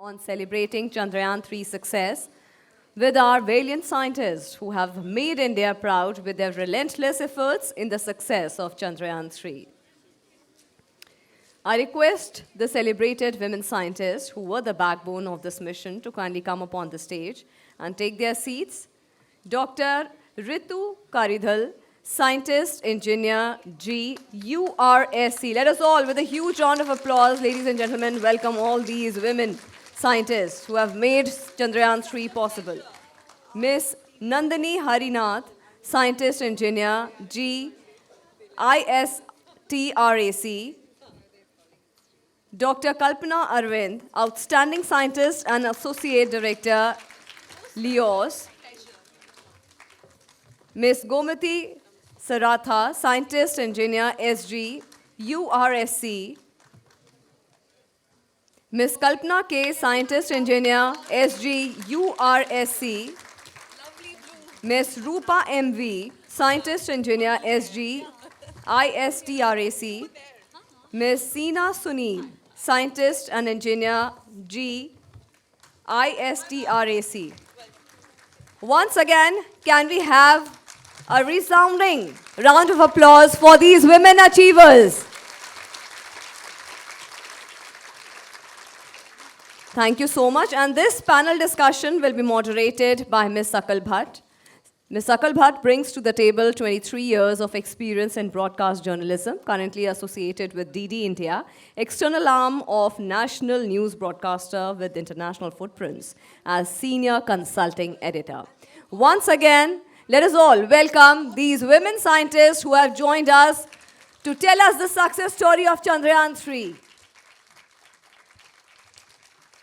on celebrating Chandrayan-3 success with our valiant scientists who have made India proud with their relentless efforts in the success of Chandrayan-3. I request the celebrated women scientists who were the backbone of this mission to kindly come upon the stage and take their seats. Dr. Ritu Karidhal, Scientist Engineer G, URSC. Let us all, with a huge round of applause, ladies and gentlemen, welcome all these women scientists who have made Chandrayan-3 possible. Miss Nandini Harinath, Scientist Engineer G, ISTRAC. Dr. Kalpana Arvind, Outstanding Scientist and Associate Director, LEOS. Ms. Gomati Saratha, Scientist Engineer SG, URSC. Ms. Kalpana K, Scientist Engineer SG, URSC. Ms. Rupa MV, Scientist Engineer SG, ISTRAC. Ms. Seena Sunil, Scientist and Engineer G, ISTRAC. Once again, can we have a resounding round of applause for these women achievers? Thank you so much. And this panel discussion will be moderated by Ms. Sakal Bhatt. Ms. Sakal Bhatt brings to the table 23 years of experience in broadcast journalism, currently associated with DD India, external arm of national news broadcaster with international footprints, as senior consulting editor. Once again, let us all welcome these women scientists who have joined us to tell us the success story of Chandrayan-3.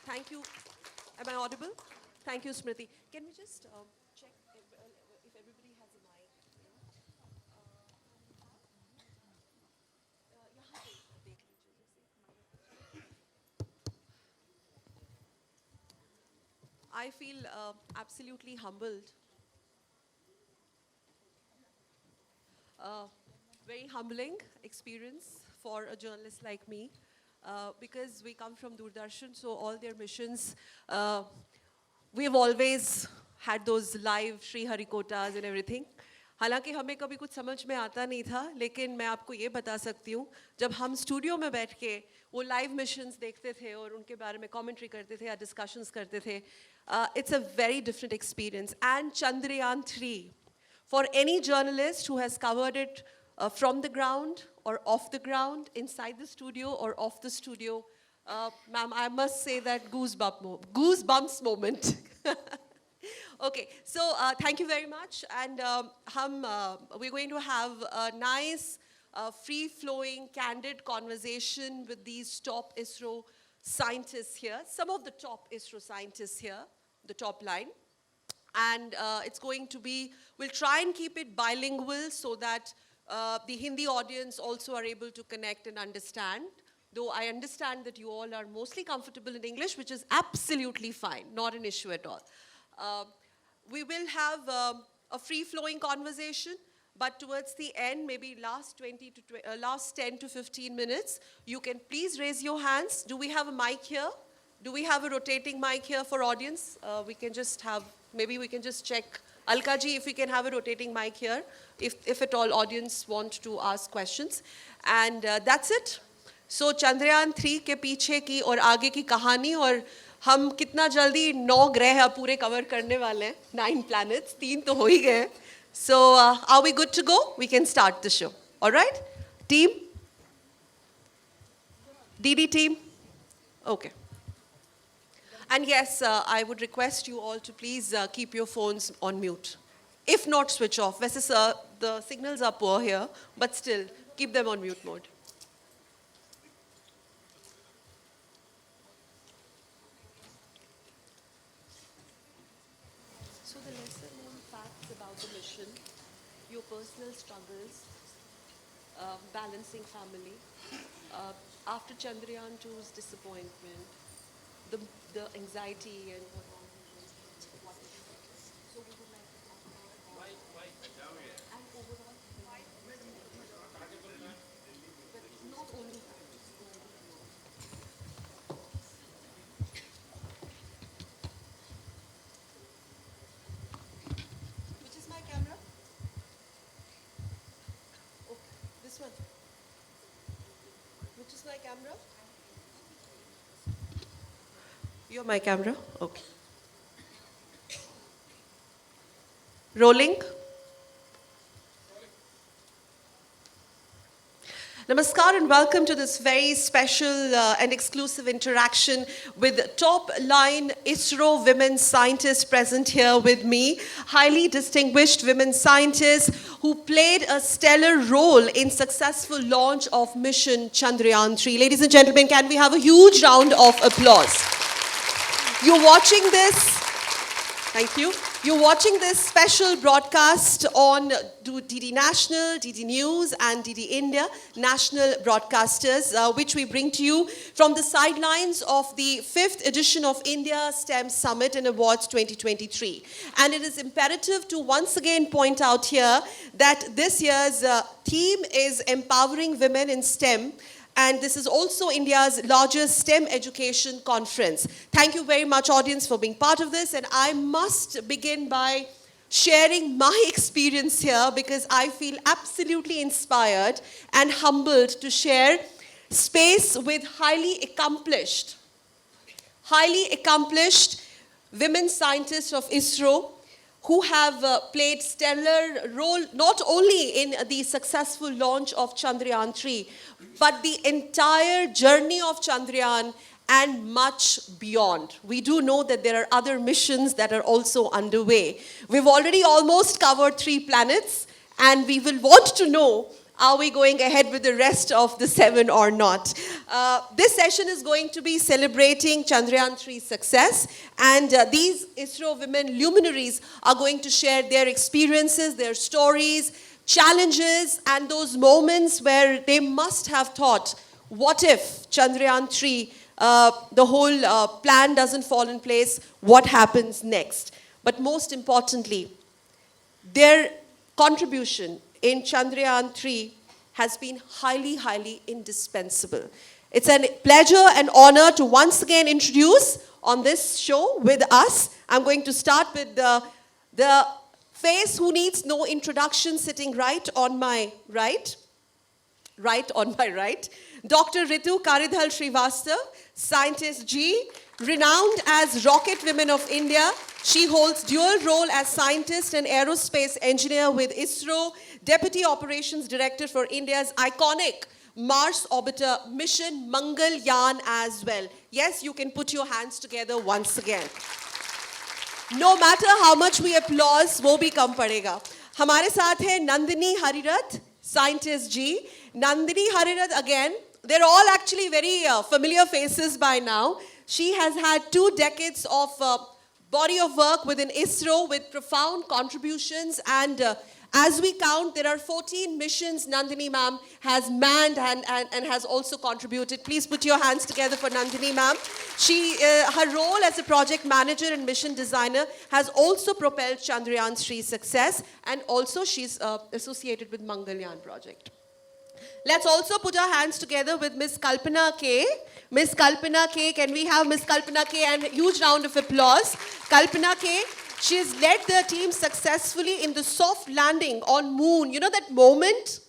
Thank you. Am I audible? Thank you, Smriti. Can we just check if everybody has a mic? I feel absolutely humbled. Very humbling experience for a journalist like me. Because we come from Doordarshan, so all their missions, we've always had those live Shri Harikotas and everything. हालांकि हमें कभी कुछ समझ में आता नहीं था, लेकिन मैं आपको ये बता सकती हूँ, जब हम स्टूडियो में बैठ के वो लाइव मिशंस देखते थे और उनके बारे में कमेंट्री करते थे या डिस्कशंस करते थे, it's a very different experience. And Chandrayan-3, for any journalist who has covered it from the ground or off the ground, inside the studio or off the studio, ma'am, I must say that goosebumps moment. Okay, so thank you very much. And we're going to have a nice, free-flowing, candid conversation with these top ISRO scientists here, some of the top ISRO scientists here, the top line. And it's going to be, we'll try and keep it bilingual so that the Hindi audience also are able to connect and understand. Though I understand that you all are mostly comfortable in English, which is absolutely fine, not an issue at all. We will have a free-flowing conversation, but towards the end, maybe last 10 to 15 minutes, you can please raise your hands. Do we have a mic here? Do we have a rotating mic here for audience? We can just have, maybe we can just check. Alka ji, if we can have a rotating mic here, if at all audience want to ask questions. And that's it. So Chandrayan-3 के पीछे की और आगे की कहानी और हम कितना जल्दी 9 ग्रह पूरे कवर करने वाले हैं, 9 planets, 3 तो हो ही गए. So are we good to go? We can start the show. All right? Team? DD team? Okay. And yes, I would request you all to please keep your phones on mute. If not, switch off. वैसे the signals are poor here, but still, keep them on mute mode. So the lesser known facts about the mission, your personal struggles, balancing family, after Chandrayan-2's disappointment, the anxiety and what all. So we would like to talk about and overall, but not only that. You're my camera? Okay. Rolling. Namaskar and welcome to this very special and exclusive interaction with top-line ISRO women scientists present here with me. Highly distinguished women scientists who played a stellar role in successful launch of mission Chandrayan 3. Ladies and gentlemen, can we have a huge round of applause? You're watching this, thank you. You're watching this special broadcast on DD National, DD News and DD India, national broadcasters, which we bring to you from the sidelines of the 5th edition of India STEM Summit and Awards 2023. And it is imperative to once again point out here that this year's theme is Empowering Women in STEM. And this is also India's largest STEM education conference. Thank you very much, audience, for being part of this. And I must begin by sharing my experience here because I feel absolutely inspired and humbled to share space with highly accomplished women scientists of ISRO who have played stellar role not only in the successful launch of Chandrayan 3, but the entire journey of Chandrayan and much beyond. We do know that there are other missions that are also underway. We've already almost covered 3 planets, and we will want to know, are we going ahead with the rest of the 7 or not? This session is going to be celebrating Chandrayan 3's success, and these ISRO women luminaries are going to share their experiences, their stories, challenges, and those moments where they must have thought, what if Chandrayan 3, the whole plan doesn't fall in place, what happens next? But most importantly, their contribution in Chandrayan 3 has been highly indispensable. It's a pleasure and honor to once again introduce on this show with us. I'm going to start with the face who needs no introduction, sitting right on my right. Dr. Ritu Karidhal Srivastav, Scientist G, renowned as Rocket Women of India. She holds dual role as scientist and aerospace engineer with ISRO, Deputy Operations Director for India's iconic Mars orbiter mission Mangalyaan as well. Yes, you can put your hands together once again. No matter how much we applause, वो भी कम पड़ेगा. हमारे साथ है Nandini Harirath, Scientist G. Nandini Harirath again. They're all actually very familiar faces by now. She has had 2 decades of body of work within ISRO with profound contributions, and as we count, there are 14 missions Nandini ma'am has manned and has also contributed. Please put your hands together for Nandini ma'am. Her role as a project manager and mission designer has also propelled Chandrayan 3's success, and also she's associated with Mangalyaan project. Let's also put our hands together with Miss Kalpana K. Miss Kalpana K, can we have Miss Kalpana K and a huge round of applause. Kalpana K, she has led the team successfully in the soft landing on moon. You know that moment?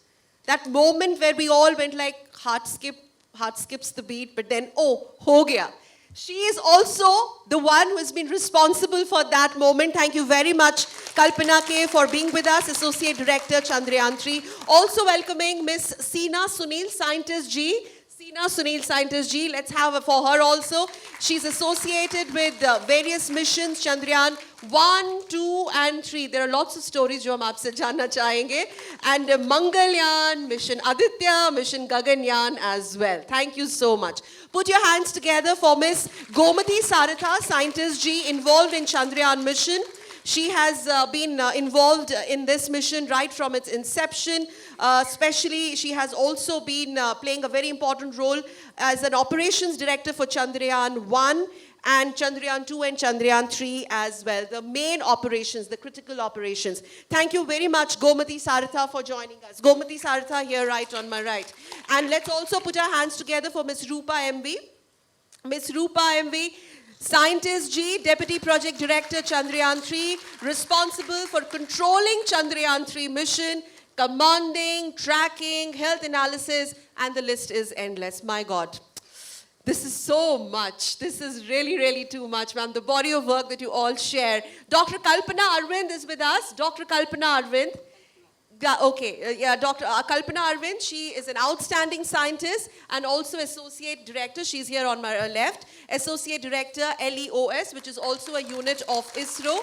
That moment where we all went like, heart skips the beat, but then, oh, ho gaya. She is also the one who has been responsible for that moment. Thank you very much, Kalpana K, for being with us, Associate Director, Chandrayan 3. Also welcoming Miss Seena Sunil, Scientist G. Seena Sunil, Scientist G. Let's have it for her also. She's associated with various missions, Chandrayan 1, 2, and 3. There are lots of stories जो हम आपसे जानना चाहेंगे. And Mangalyaan, Mission Aditya, Mission Gaganyaan as well. Thank you so much. Put your hands together for Miss Gomati Saratha, Scientist G, involved in Chandrayan mission. She has been involved in this mission right from its inception. Especially, she has also been playing a very important role as an operations director for Chandrayan 1 and Chandrayan 2 and Chandrayan 3 as well. The main operations, the critical operations. Thank you very much, Gomati Saratha, for joining us. Gomati Saratha here right on my right. And let's also put our hands together for Miss Rupa MV. Miss Rupa MV, Scientist G, Deputy Project Director, Chandrayan 3, responsible for controlling Chandrayan 3 mission, commanding, tracking, health analysis, and the list is endless. My God. This is so much. This is really, really too much, ma'am. The body of work that you all share. Dr. Kalpana Arvind is with us. Dr. Kalpana Arvind. Yeah, okay. Dr. Kalpana Arvind, she is an outstanding scientist and also Associate Director. She's here on my left. Associate Director, LEOS, which is also a unit of ISRO.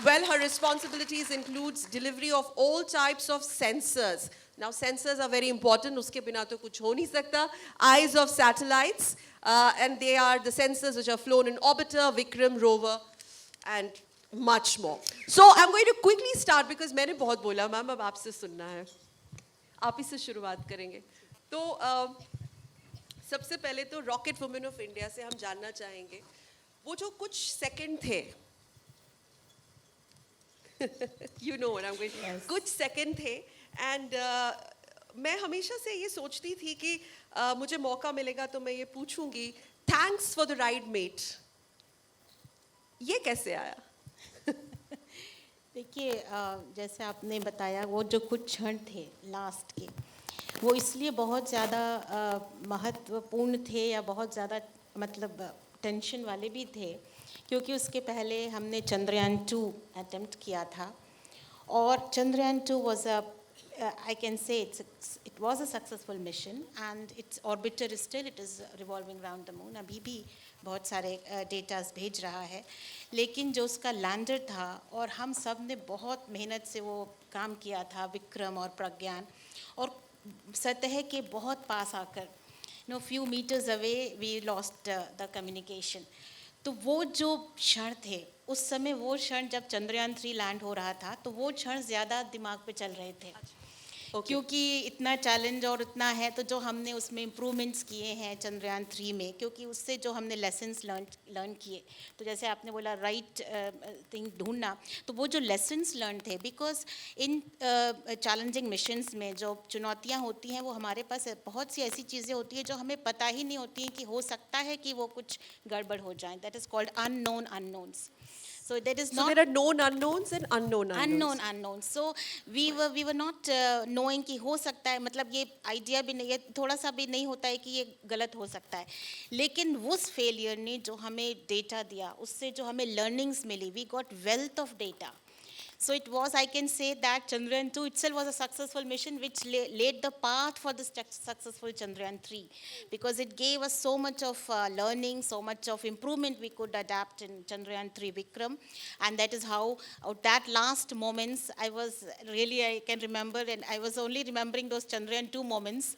Well, her responsibilities includes delivery of all types of sensors. Now, sensors are very important. Uske bina to kuch ho nahi sakta. Eyes of satellites. And they are the sensors which are flown in orbiter, Vikram rover, and much more. So I'm going to quickly start because मैंने बहुत बोला ma'am अब आपसे सुनना है आप ही से शुरुआत करेंगे तो सबसे पहले तो रॉकेट वुमेन ऑफ इंडिया से हम जानना चाहेंगे वो जो कुछ सेकंड थे you know what I'm going to Yes. कुछ सेकंड थे and मैं हमेशा से ये सोचती थी कि मुझे मौका मिलेगा तो मैं ये पूछूंगी thanks for the ride mate ये कैसे आया देखिए जैसे आपने बताया वो जो कुछ क्षण थे लास्ट के वो इसलिए बहुत ज़्यादा महत्वपूर्ण थे या बहुत ज़्यादा मतलब टेंशन वाले भी थे क्योंकि उसके पहले हमने चंद्रयान 2 अटेम्प्ट किया था और Chandrayaan 2 was a I can say it was a successful mission and its orbiter is still it is revolving around the moon अभी भी बहुत सारे डेटास भेज रहा है लेकिन जो उसका लैंडर था और हम सब ने बहुत मेहनत से वो काम किया था विक्रम और प्रज्ञान और सतह के बहुत पास आकर few meters away we lost the communication तो वो जो क्षण थे उस समय वो क्षण जब चंद्रयान 3 लैंड हो रहा था तो वो क्षण ज़्यादा दिमाग पे चल रहे थे क्योंकि इतना चैलेंज और इतना है तो जो हमने उसमें इम्प्रूवमेंट्स किए हैं चंद्रयान 3 में क्योंकि उससे जो हमने लेसन्स लर्न किए तो जैसे आपने बोला राइट थिंग ढूंढना तो वो जो लेसन्स लर्न थे बिकॉज इन चैलेंजिंग मिशंस में जो चुनौतियाँ होती हैं वो हमारे पास बहुत सी ऐसी चीज़ें होती हैं जो हमें पता ही नहीं होती हैं कि हो सकता है कि वो कुछ गड़बड़ हो जाए that is called unknown unknowns So that is not. So there are known unknowns and unknown unknowns. Unknowns. So we were not knowing कि हो सकता है मतलब ये आइडिया भी नहीं है थोड़ा सा भी नहीं होता है कि ये गलत हो सकता है लेकिन उस फेलियर ने जो हमें डेटा दिया उससे जो हमें लर्निंग्स मिली we got wealth of data So it was, I can say that Chandrayan 2 itself was a successful mission which laid the path for the successful Chandrayan 3 because it gave us so much of learning, so much of improvement we could adapt in Chandrayan 3 Vikram and that is how at that last moments I can remember and I was only remembering those Chandrayan 2 moments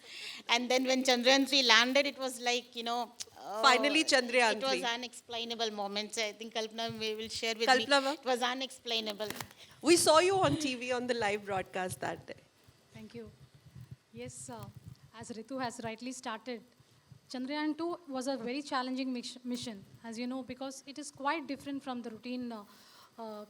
and then when Chandrayan 3 landed it was like Finally, Chandrayan 3. It was unexplainable moments. I think Kalpana will share with Kalpana, me. It was unexplainable. We saw you on TV on the live broadcast that day. Thank you. Yes, as Ritu has rightly started, Chandrayan 2 was a very challenging mission, as you know, because it is quite different from the routine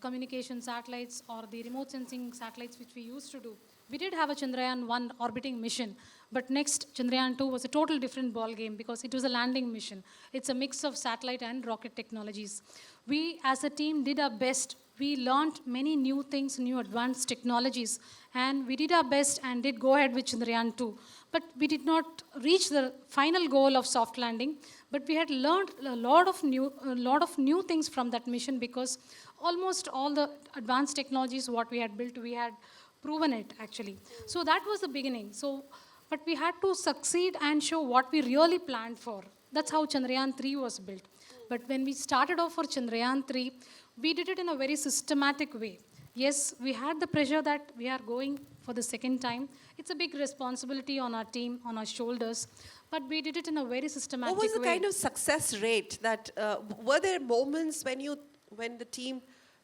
communication satellites or the remote sensing satellites which we used to do. We did have a Chandrayan 1 orbiting mission, but next Chandrayan 2 was a total different ball game because it was a landing mission. It's a mix of satellite and rocket technologies. We as a team did our best. We learned many new things, new advanced technologies, and we did our best and did go ahead with Chandrayan 2. But we did not reach the final goal of soft landing, but we had learned a lot of new things from that mission because almost all the advanced technologies what we had built, we had proven it actually. So that was the beginning. But we had to succeed and show what we really planned for. That's how Chandrayan 3 was built. But when we started off for Chandrayan 3, we did it in a very systematic way. Yes, we had the pressure that we are going for the second time. It's a big responsibility on our team, on our shoulders. But we did it in a very systematic way. What was the kind of success rate that, were there moments when the team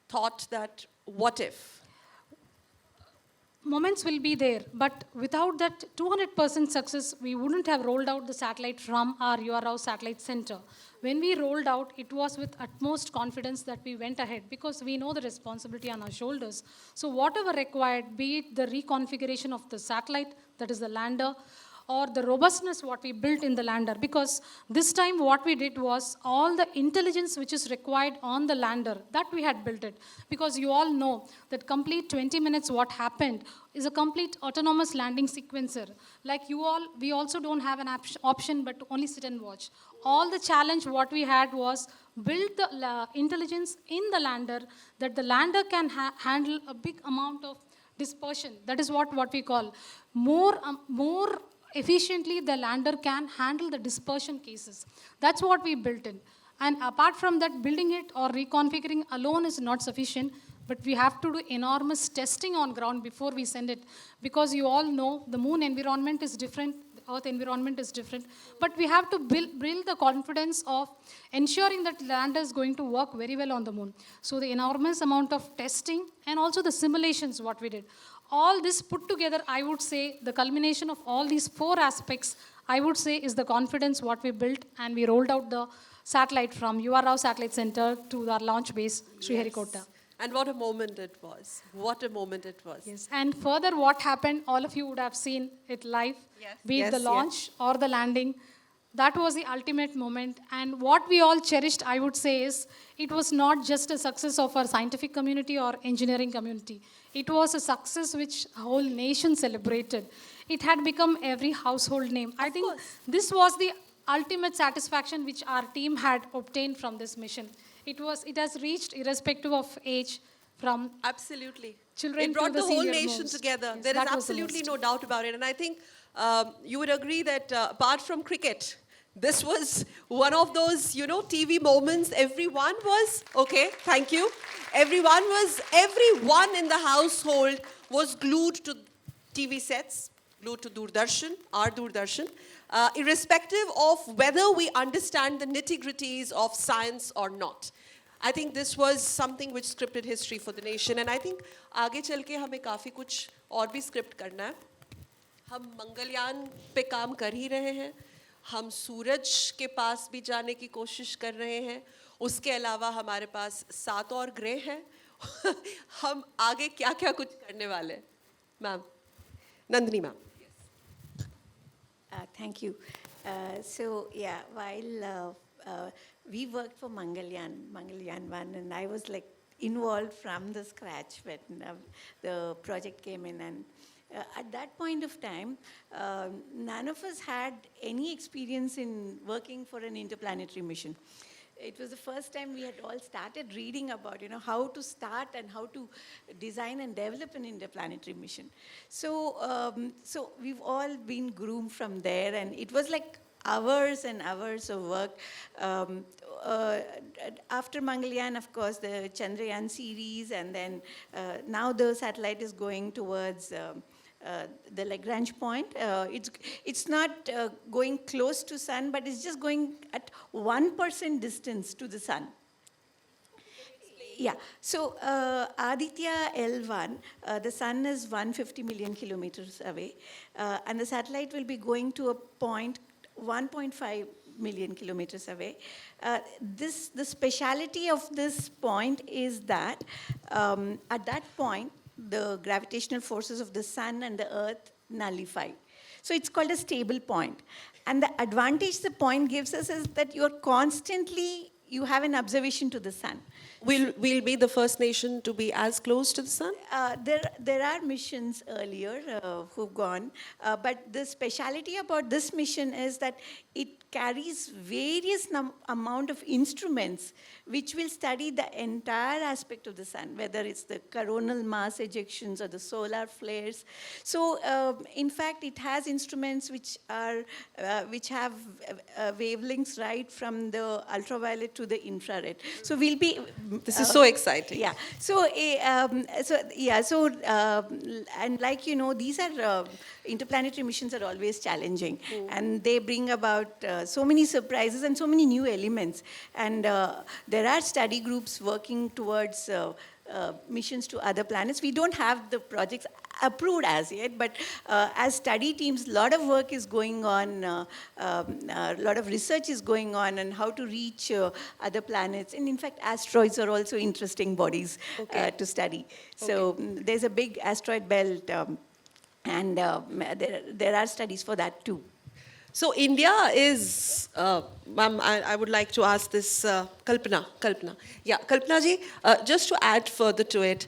thought that, what if? Moments will be there, but without that 200% success, we wouldn't have rolled out the satellite from our URO satellite center. When we rolled out, it was with utmost confidence that we went ahead because we know the responsibility on our shoulders. So whatever required, be it the reconfiguration of the satellite, that is the lander, or the robustness what we built in the lander, because this time what we did was all the intelligence which is required on the lander, that we had built it. Because you all know that complete 20 minutes what happened is a complete autonomous landing sequencer. Like you all, we also don't have an option but to only sit and watch. All the challenge what we had was build the intelligence in the lander, that the lander can handle a big amount of dispersion. That is what we call. More efficiently the lander can handle the dispersion cases. That's what we built in. And apart from that, building it or reconfiguring alone is not sufficient, but we have to do enormous testing on ground before we send it. Because you all know the moon environment is different, the earth environment is different, but we have to build the confidence of ensuring that lander is going to work very well on the moon. So the enormous amount of testing and also the simulations what we did. All this put together, I would say, the culmination of all these 4 aspects, I would say, is the confidence what we built, and we rolled out the satellite from UR Rao Satellite Center to our launch base, Sriharikota. And what a moment it was. What a moment it was. Yes, and further what happened, all of you would have seen it live, be it the launch or the landing. That was the ultimate moment. And what we all cherished, I would say, is it was not just a success of our scientific community or engineering community. It was a success which a whole nation celebrated. It had become every household name. I think this was the ultimate satisfaction which our team had obtained from this mission. It has reached irrespective of age, from absolutely children it brought to the the whole senior nation most. together. Yes, There is that was the absolutely most. no doubt about it. And I think you would agree that apart from cricket, this was one of those, TV moments. Everyone was, okay, thank you. Everyone in the household was glued to TV sets, glued to Doordarshan, our Doordarshan, irrespective of whether we understand the nitty-gritties of science or not. I think this was something which scripted history for the nation. And I think आगे चल के हमें काफ़ी कुछ और भी script करना है. हम मंगलयान पे काम कर ही रहे हैं. हम सूरज के पास भी जाने की कोशिश कर रहे हैं. उसके अलावा हमारे पास 7 और ग्रह हैं. हम आगे क्या-क्या कुछ करने वाले हैं. Ma'am, Nandini ma'am. Thank you. While we worked for Mangalyaan 1, and I was like involved from the scratch when the project came in. And at that point of time, none of us had any experience in working for an interplanetary mission. It was the first time we had all started reading about, how to start and how to design and develop an interplanetary mission. So we've all been groomed from there, and it was like hours and hours of work. After Mangalyaan, of course, the Chandrayan series, and then now the satellite is going towards the Lagrange point. It's not going close to sun, but it's just going at 1% distance to the sun. Yeah, so Aditya L1, the sun is 150 million kilometers away, and the satellite will be going to a point 1.5 million kilometers away. The speciality of this point is that at that point, the gravitational forces of the sun and the earth nullify. So it's called a stable point. And the advantage the point gives us is that you have an observation to the sun. We'll be the first nation to be as close to the sun? There are missions earlier who've gone, but the speciality about this mission is that it carries various amount of instruments which will study the entire aspect of the sun, whether it's the coronal mass ejections or the solar flares. So, in fact, it has instruments which have wavelengths right from the ultraviolet to the infrared. So we'll be. This is so exciting. Yeah. And like these are interplanetary missions are always challenging, and they bring about so many surprises and so many new elements. And there are study groups working towards missions to other planets. We don't have the projects approved as yet, but as study teams, a lot of work is going on, a lot of research is going on how to reach other planets. And in fact, asteroids are also interesting bodies to study. So there's a big asteroid belt And there are studies for that too. So India is, ma'am, I would like to ask this, Kalpana. Yeah, Kalpana ji, just to add further to it,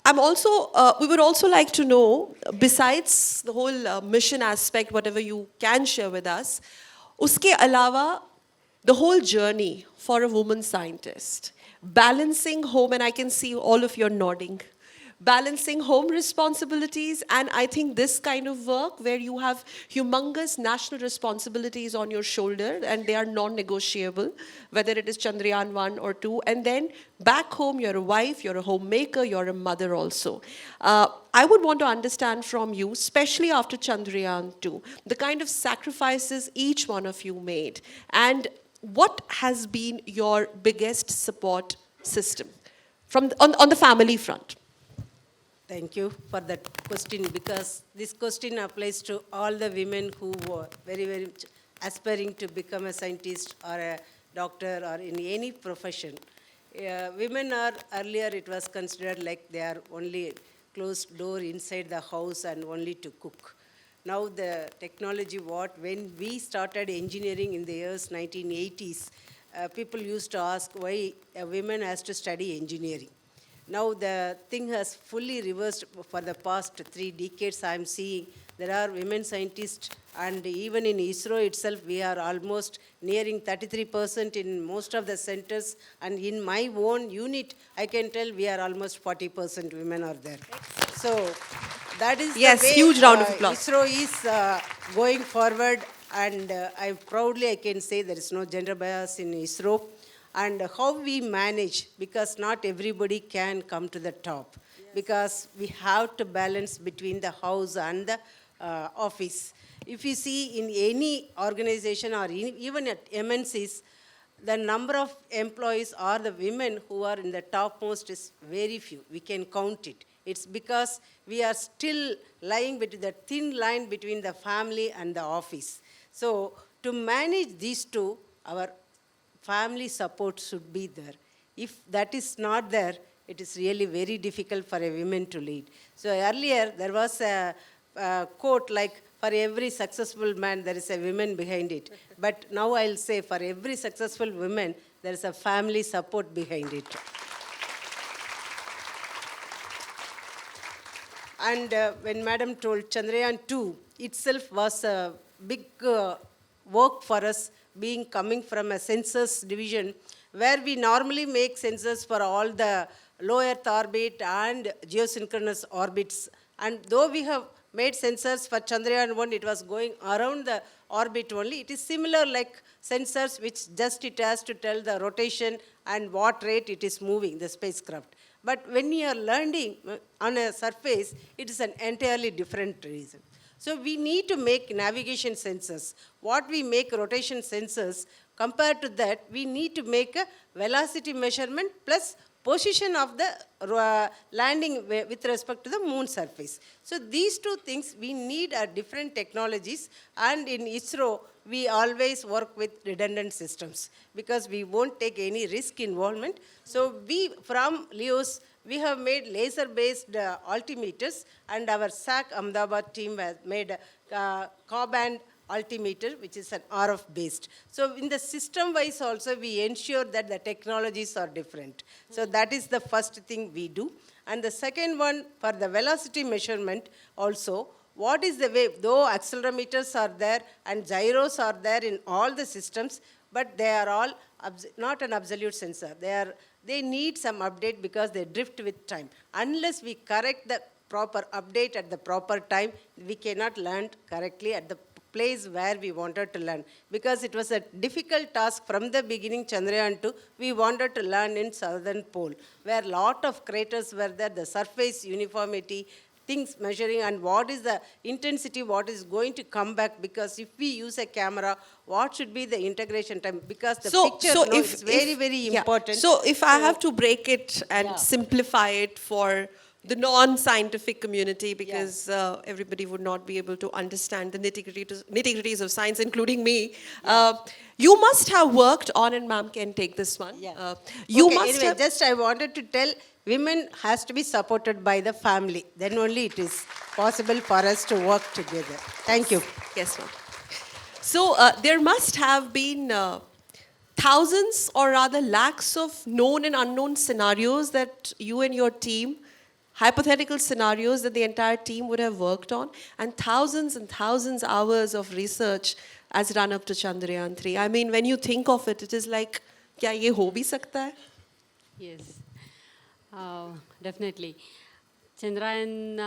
we would also like to know, besides the whole mission aspect, whatever you can share with us, uske alawa, the whole journey for a woman scientist, balancing home, and I can see all of you nodding, balancing home responsibilities, and I think this kind of work where you have humongous national responsibilities on your shoulder and they are non-negotiable, whether it is Chandrayan 1 or 2, and then back home you're a wife, you're a homemaker, you're a mother also. I would want to understand from you, especially after Chandrayan 2, the kind of sacrifices each one of you made, and what has been your biggest support system on the family front? Thank you for that question, because this question applies to all the women who were very, very aspiring to become a scientist or a doctor or in any profession. Women are, earlier it was considered like they are only closed door inside the house and only to cook. Now the technology, when we started engineering in the years 1980s, people used to ask why a woman has to study engineering. Now the thing has fully reversed. For the past 3 decades, I am seeing there are women scientists, and even in ISRO itself, we are almost nearing 33% in most of the centers, and in my own unit, I can tell we are almost 40% women are there. So that is Yes, the way huge round of applause. ISRO is going forward, and I can say there is no gender bias in ISRO. And how we manage, because not everybody can come to the top, because we have to balance between the house and the office. If you see in any organization or even at MNCs, the number of employees or the women who are in the topmost is very few. We can count it. It's because we are still lying between the thin line between the family and the office. So to manage these two, our family support should be there. If that is not there, it is really very difficult for a woman to lead. So earlier, there was a quote like, for every successful man, there is a woman behind it. But now I'll say, for every successful woman, there is a family support behind it. And when Madam told, Chandrayan 2 itself was a big work for us, being coming from a sensors division, where we normally make sensors for all the low Earth orbit and geosynchronous orbits. And though we have made sensors for Chandrayan 1, it was going around the orbit only. It is similar like sensors which just it has to tell the rotation and what rate it is moving, the spacecraft. But when you are landing on a surface, it is an entirely different reason. So we need to make navigation sensors. What we make rotation sensors, compared to that, we need to make a velocity measurement plus position of the landing with respect to the moon surface. So these two things we need are different technologies, and in ISRO, we always work with redundant systems because we won't take any risk involvement. So we, from LEOS, we have made laser-based altimeters, and our SAC Ahmedabad team has made a K-band altimeter, which is an RF-based. So in the system-wise also, we ensure that the technologies are different. So that is the first thing we do. And the second one, for the velocity measurement also, what is the way, though accelerometers are there and gyros are there in all the systems, but they are all not an absolute sensor. They need some update because they drift with time. Unless we correct the proper update at the proper time, we cannot land correctly at the place where we wanted to land. Because it was a difficult task from the beginning, Chandrayan 2, we wanted to land in southern pole, where a lot of craters were there, the surface uniformity, things measuring, and what is the intensity, what is going to come back, because if we use a camera, what should be the integration time, because the picture is very, very important. So if I have to break it and simplify it for the non-scientific community, because everybody would not be able to understand the nitty-gritties of science, including me. You must have worked on, and ma'am can take this one. Yeah. You Okay, must anyway, have. just I wanted to tell, women has to be supported by the family. Then only it is possible for us to work together. Thank you. Yes, ma'am. So there must have been thousands, or rather lakhs, of known and unknown scenarios that you and your team, hypothetical scenarios that the entire team would have worked on, and thousands hours of research as run up to Chandrayan 3. I mean, when you think of it, it is like, kya ye ho bhi sakta hai? Yes, definitely. Chandrayan,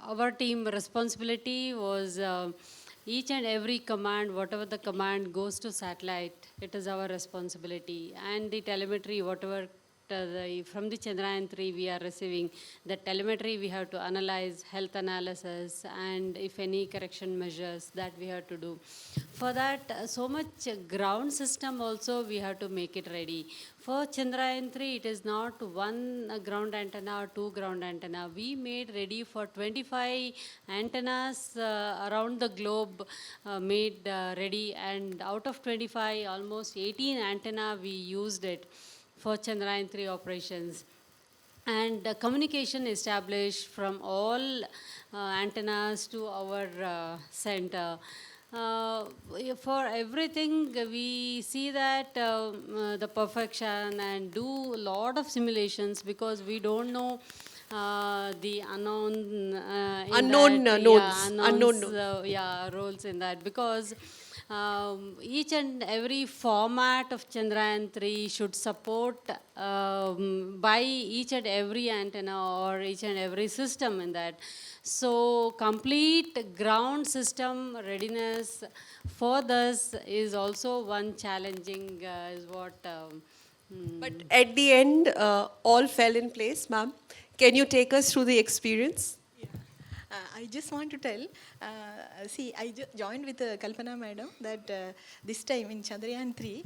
our team responsibility was each and every command, whatever the command goes to satellite, it is our responsibility. And the telemetry, whatever from the Chandrayan 3 we are receiving, the telemetry we have to analyze, health analysis, and if any correction measures that we have to do. For that, so much ground system also we have to make it ready. For Chandrayan 3, it is not one ground antenna or two ground antenna. We made ready for 25 antennas around the globe, made ready, and out of 25, almost 18 antenna we used it for Chandrayan 3 operations. And communication established from all antennas to our center. For everything, we see that the perfection and do a lot of simulations, because we don't know the unknown Unknown nodes, unknown nodes. roles in that, because each and every format of Chandrayan 3 should support by each and every antenna or each and every system in that. So complete ground system readiness for this is also one challenging is what. But at the end, all fell in place, ma'am. Can you take us through the experience? I just want to tell, I joined with Kalpana madam that this time in Chandrayan 3,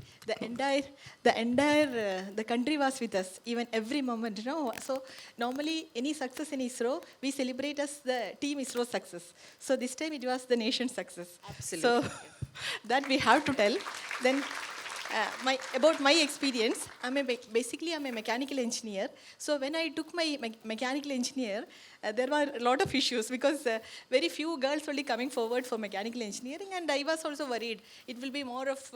the country was with us, even every moment, So normally any success in ISRO, we celebrate as the team ISRO success. So this time it was the nation's success. Absolutely. So that we have to tell. Then about my experience, basically I'm a mechanical engineer. So when I took my mechanical engineer, there were a lot of issues, because very few girls only coming forward for mechanical engineering, and I was also worried it will be more of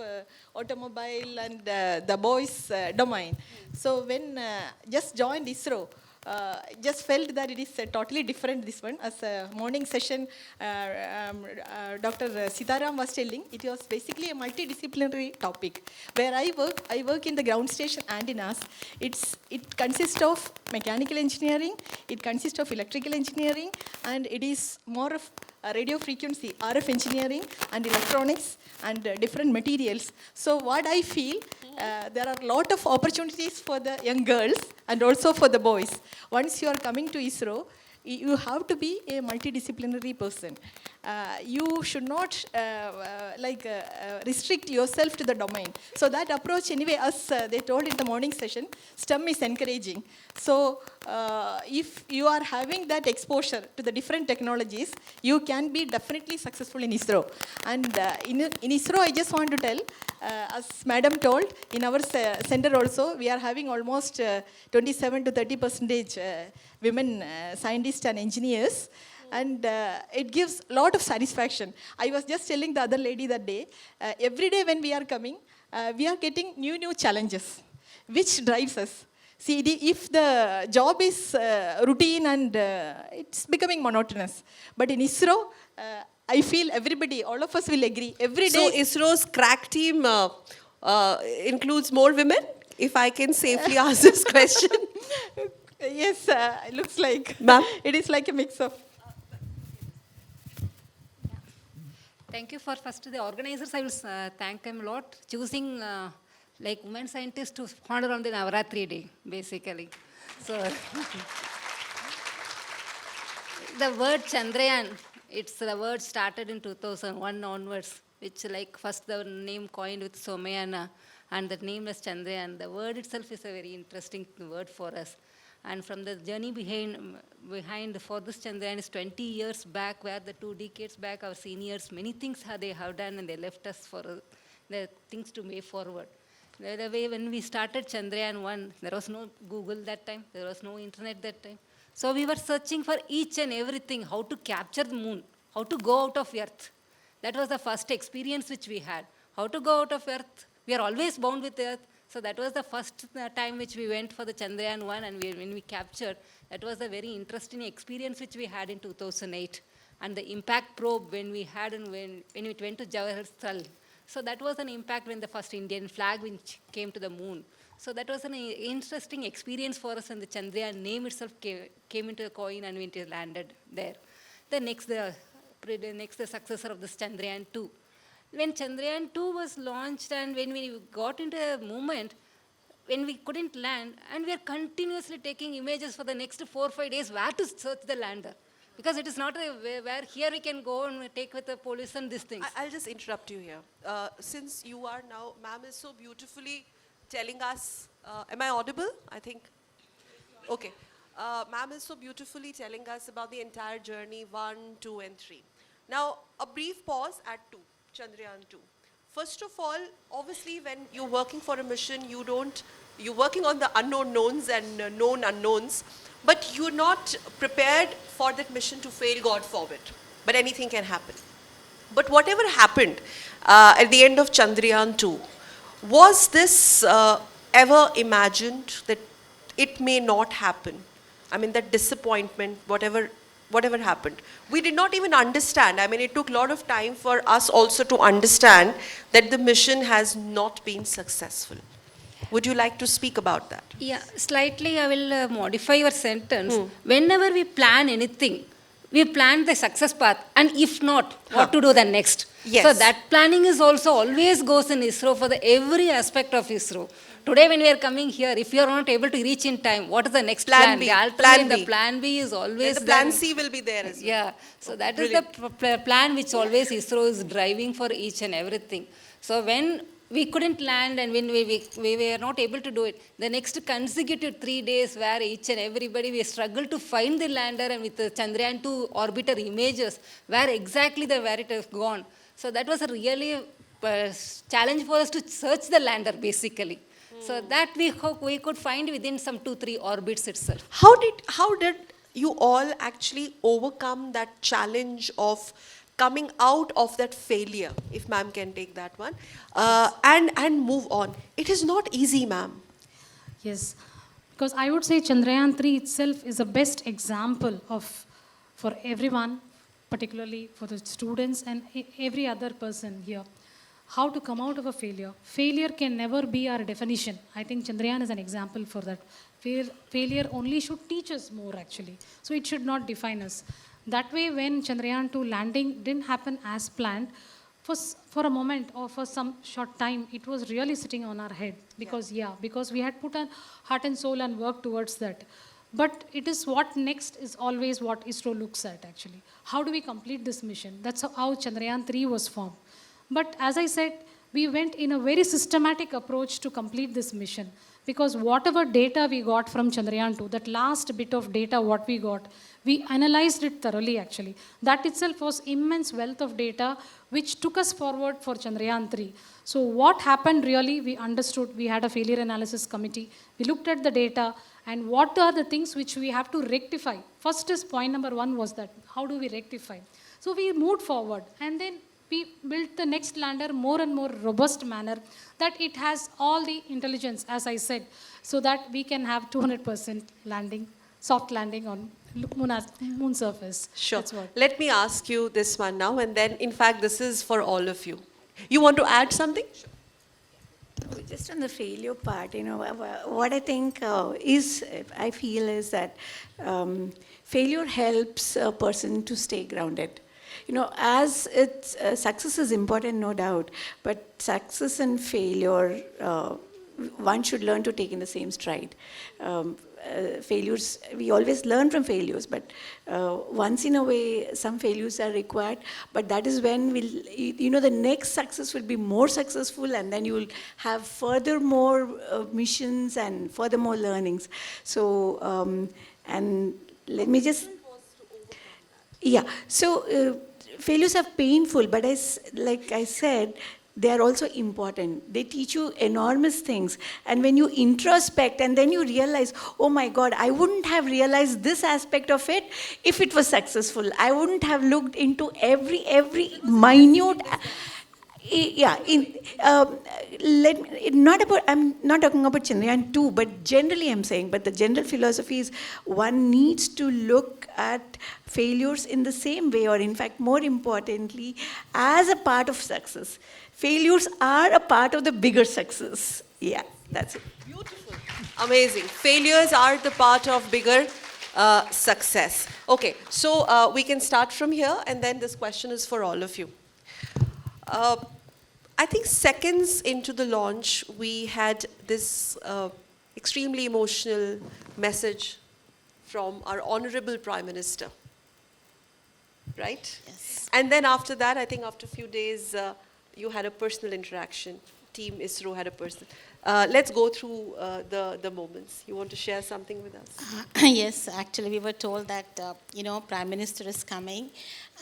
automobile and the boys domain. So when just joined ISRO, just felt that it is totally different, this one. As a morning session, Dr. Sitaram was telling, it was basically a multidisciplinary topic. Where I work in the ground station antennas. It consists of mechanical engineering, it consists of electrical engineering, and it is more of radio frequency, RF engineering, and electronics, and different materials. So what I feel, there are a lot of opportunities for the young girls and also for the boys. Once you are coming to ISRO, you have to be a multidisciplinary person. You should not restrict yourself to the domain. So that approach, anyway, as they told in the morning session, STEM is encouraging. So if you are having that exposure to the different technologies, you can be definitely successful in ISRO. And in ISRO, I just want to tell, as Madam told, in our center also, we are having almost 27 to 30% women scientists and engineers. And it gives a lot of satisfaction. I was just telling the other lady that day, every day when we are coming, we are getting new challenges, which drives us. See, if the job is routine and it's becoming monotonous. But in ISRO, I feel everybody, all of us will agree, every day. So ISRO's crack team includes more women, if I can safely ask this question. Yes, it looks like. Ma'am? It is like a mix of. Thank you for first the organizers. I will thank them a lot, choosing like women scientists to honor on the Navaratri day, basically. So the word Chandrayan, it's the word started in 2001 onwards, which like first the name coined with Somayana, and the name is Chandrayan. The word itself is a very interesting word for us. And from the journey behind for this Chandrayaan is 20 years back, where the 2 decades back, our seniors, many things they have done, and they left us for the things to move forward. The way when we started Chandrayaan 1, there was no Google that time, there was no internet that time. So we were searching for each and everything, how to capture the moon, how to go out of Earth. That was the first experience which we had. How to go out of Earth. We are always bound with Earth. So that was the first time which we went for the Chandrayaan 1, and when we captured, that was a very interesting experience which we had in 2008. And the impact probe when we had and when it went to Jawaharlal. So that was an impact when the first Indian flag which came to the moon. So that was an interesting experience for us, and the Chandrayaan name itself came into the coin and it landed there. The successor of this Chandrayaan 2. When Chandrayaan 2 was launched and when we got into a moment when we couldn't land, and we are continuously taking images for the next 4 or 5 days where to search the lander. Because it is not a way where here we can go and take with the police and these things. I'll just interrupt you here. Since you are now, ma'am is so beautifully telling us, am I audible? I think. Okay. Ma'am is so beautifully telling us about the entire journey, 1, 2, and 3. Now, a brief pause at 2, Chandrayaan 2. First of all, obviously, when you're working for a mission, you're working on the unknown knowns and known unknowns, but you're not prepared for that mission to fail, God forbid. But anything can happen. But whatever happened at the end of Chandrayaan 2, was this ever imagined that it may not happen? I mean, that disappointment, whatever happened. We did not even understand. I mean, it took a lot of time for us also to understand that the mission has not been successful. Would you like to speak about that? Yeah, slightly I will modify your sentence. Whenever we plan anything, we plan the success path, and if not, what to do the next. Yes. So that planning is also always goes in ISRO for every aspect of ISRO. Today when we are coming here, if you are not able to reach in time, what is the next plan? B. The alternate, Plan B. the plan B is always And the plan there. C will be there as well. Yeah, so that Brilliant. is the plan which always ISRO is driving for each and everything. So when we couldn't land and when we were not able to do it, the next consecutive 3 days where each and everybody, we struggled to find the lander, and with the Chandrayaan 2 orbiter images, where exactly where it has gone. So that was a really challenge for us to search the lander basically. So that we could find within some 2-3 orbits itself. How did you all actually overcome that challenge of coming out of that failure, if ma'am can take that one, and move on? It is not easy, ma'am. Yes, because I would say Chandrayaan 3 itself is the best example for everyone, particularly for the students and every other person here, how to come out of a failure. Failure can never be our definition. I think Chandrayaan is an example for that. Failure only should teach us more actually. So it should not define us. That way, when Chandrayaan 2 landing didn't happen as planned, for a moment or for some short time, it was really sitting on our head because we had put our heart and soul and worked towards that. But it is what next is always what ISRO looks at actually. How do we complete this mission? That's how Chandrayaan 3 was formed. But as I said, we went in a very systematic approach to complete this mission, because whatever data we got from Chandrayaan 2, that last bit of data what we got, we analyzed it thoroughly actually. That itself was immense wealth of data which took us forward for Chandrayaan 3. So what happened really, we understood. We had a failure analysis committee. We looked at the data and what are the things which we have to rectify. First is point number 1 was that, how do we rectify? So we moved forward and then we built the next lander more and more robust manner, that it has all the intelligence, as I said, so that we can have 200% landing, soft landing on moon surface. Sure. That's what. Let me ask you this one now, and then, in fact, this is for all of you. You want to add something? Just on the failure part, what I think I feel is that failure helps a person to stay grounded. As success is important, no doubt, but success and failure, one should learn to take in the same stride. failures, we always learn from failures, but once in a way, some failures are required. But that is when the next success will be more successful, and then you will have further more missions and further more learnings. So, and let me just. Yeah, so failures are painful, but like I said, they are also important. They teach you enormous things. And when you introspect and then you realize, oh my God, I wouldn't have realized this aspect of it if it was successful. I wouldn't have looked into every minute. Yeah, I'm not talking about Chandrayan 2, but generally I'm saying, but the general philosophy is one needs to look at failures in the same way, or in fact, more importantly, as a part of success. Failures are a part of the bigger success. Yeah, that's it. Beautiful. Amazing. Failures are the part of bigger success. Okay, so we can start from here, and then this question is for all of you. I think seconds into the launch, we had this extremely emotional message from our Honorable Prime Minister, right? Yes. And then after that, I think after a few days, you had a personal interaction. Team ISRO had a personal. Let's go through the moments. You want to share something with us? Yes, actually we were told that, Prime Minister is coming,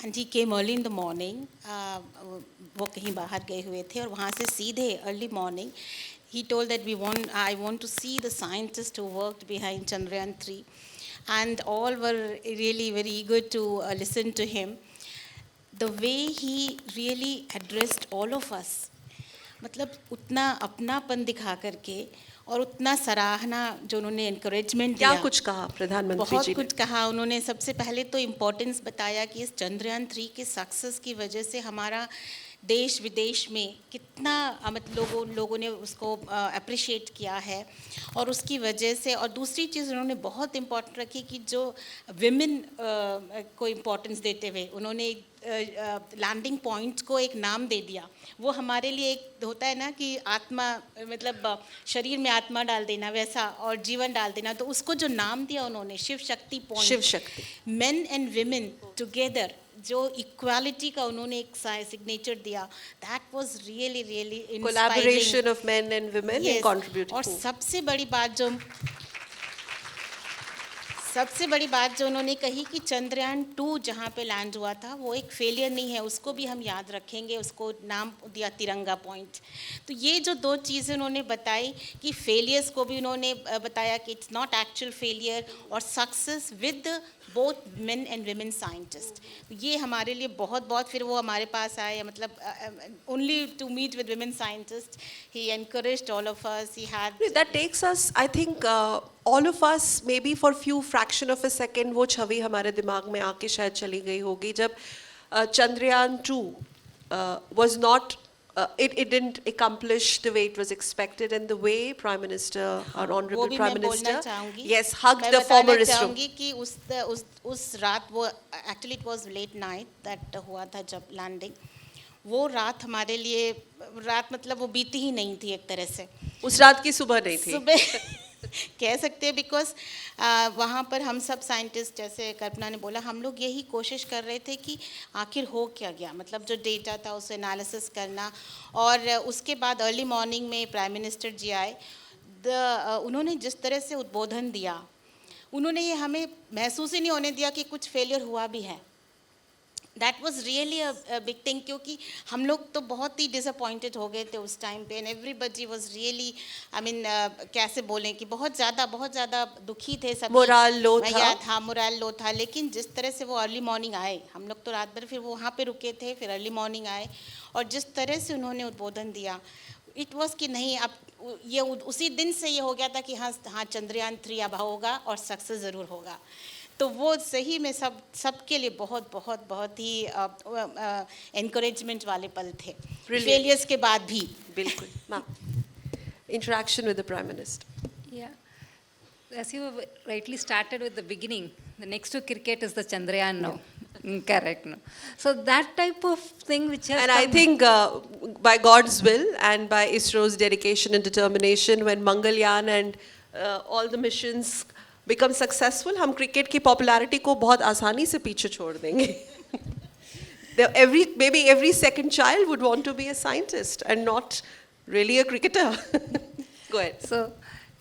and he came early in the morning. वो कहीं बाहर गए हुए थे और वहाँ से सीधे early morning he told that I want to see the scientists who worked behind Chandrayan 3, and all were really very eager to listen to him. The way he really addressed all of us, मतलब उतना अपनापन दिखा करके और उतना सराहना जो उन्होंने encouragement दिया, क्या कुछ कहा प्रधानमंत्री जी बहुत ने? कुछ कहा उन्होंने. सबसे पहले तो इम्पोर्टेंस बताया कि इस चंद्रयान 3 के सक्सेस की वजह से हमारा देश विदेश में कितना मतलब लोगों ने उसको अप्रिशिएट किया है, और उसकी वजह से. और दूसरी चीज़ उन्होंने बहुत इम्पोर्टेंट रखी कि जो विमेन को इम्पोर्टेंस देते हुए उन्होंने लैंडिंग पॉइंट को एक नाम दे दिया. वो हमारे लिए एक होता है ना कि आत्मा, मतलब शरीर में आत्मा डाल देना वैसा, और जीवन डाल देना, तो उसको जो नाम दिया उन्होंने Shiv Shakti point, Shiv Shakti, main and women together, जो इक्वालिटी का उन्होंने एक सिग्नेचर दिया. That was really really collaboration of main and women in contributing. और सबसे बड़ी बात जो उन्होंने कही कि चंद्रयान 2 जहाँ पे लैंड हुआ था वो एक फेलियर नहीं है, उसको भी हम याद रखेंगे. उसको नाम दिया तिरंगा पॉइंट. तो ये जो दो चीज़ें उन्होंने बताई कि फेलियर्स को भी उन्होंने बताया कि इट्स नॉट एक्चुअल फेलियर, और success with both men and women scientist. ये हमारे लिए बहुत फिर वो हमारे पास आए, मतलब only to meet with women scientist. He encouraged all of us. He had that takes us, I think, all of us, maybe for few fraction of a second, वो छवि हमारे दिमाग में आके शायद चली गई होगी जब Chandrayan 2 was not, it didn't accomplish the way it was expected, and the way Prime Minister, our Honorable Prime Minister, yes, hugged the former ISRO. चाहूँगी कि उस रात वो actually it was late night that हुआ था जब landing. वो रात हमारे लिए रात मतलब वो बीती ही नहीं थी एक तरह से. उस रात की सुबह नहीं थी. सुबह कह सकते हैं, बिकॉज वहाँ पर हम सब साइंटिस्ट, जैसे कल्पना ने बोला, हम लोग यही कोशिश कर रहे थे कि आखिर हो क्या गया, मतलब जो डेटा था उसे एनालिसिस करना. और उसके बाद अर्ली मॉर्निंग में प्राइम मिनिस्टर जी आए. उन्होंने जिस तरह से उद्बोधन दिया, उन्होंने ये हमें महसूस ही नहीं होने दिया कि कुछ फेलियर हुआ भी है. That was really a big thing, क्योंकि हम लोग तो बहुत ही डिसअपॉइंटेड हो गए थे उस टाइम पे, and everybody was really, I mean कैसे बोलें कि बहुत ज़्यादा दुखी थे सब. मोरल लो था. मोरल लो था. लेकिन जिस तरह से वो अर्ली मॉर्निंग आए, हम लोग तो रात भर फिर वो वहाँ पे रुके थे, फिर अर्ली मॉर्निंग आए, और जिस तरह से उन्होंने उद्बोधन दिया, इट वाज कि नहीं, अब ये उसी दिन से ये हो गया था कि हाँ चंद्रयान 3 अब होगा और सक्सेस ज़रूर होगा. तो वो सही में सबके लिए बहुत ही एनकरेजमेंट वाले पल थे, फेलियर्स के बाद भी. बिल्कुल. Ma'am, interaction with the Prime Minister. Yeah. As you rightly started with the beginning, the next to cricket is the Chandrayan now. Correct. No. So that type of thing which has And I think by God's will and by ISRO's dedication and determination, when Mangalyaan and all the missions become successful, हम cricket की popularity को बहुत आसानी से पीछे छोड़ देंगे. Maybe every second child would want to be a scientist and not really a cricketer. Go ahead. So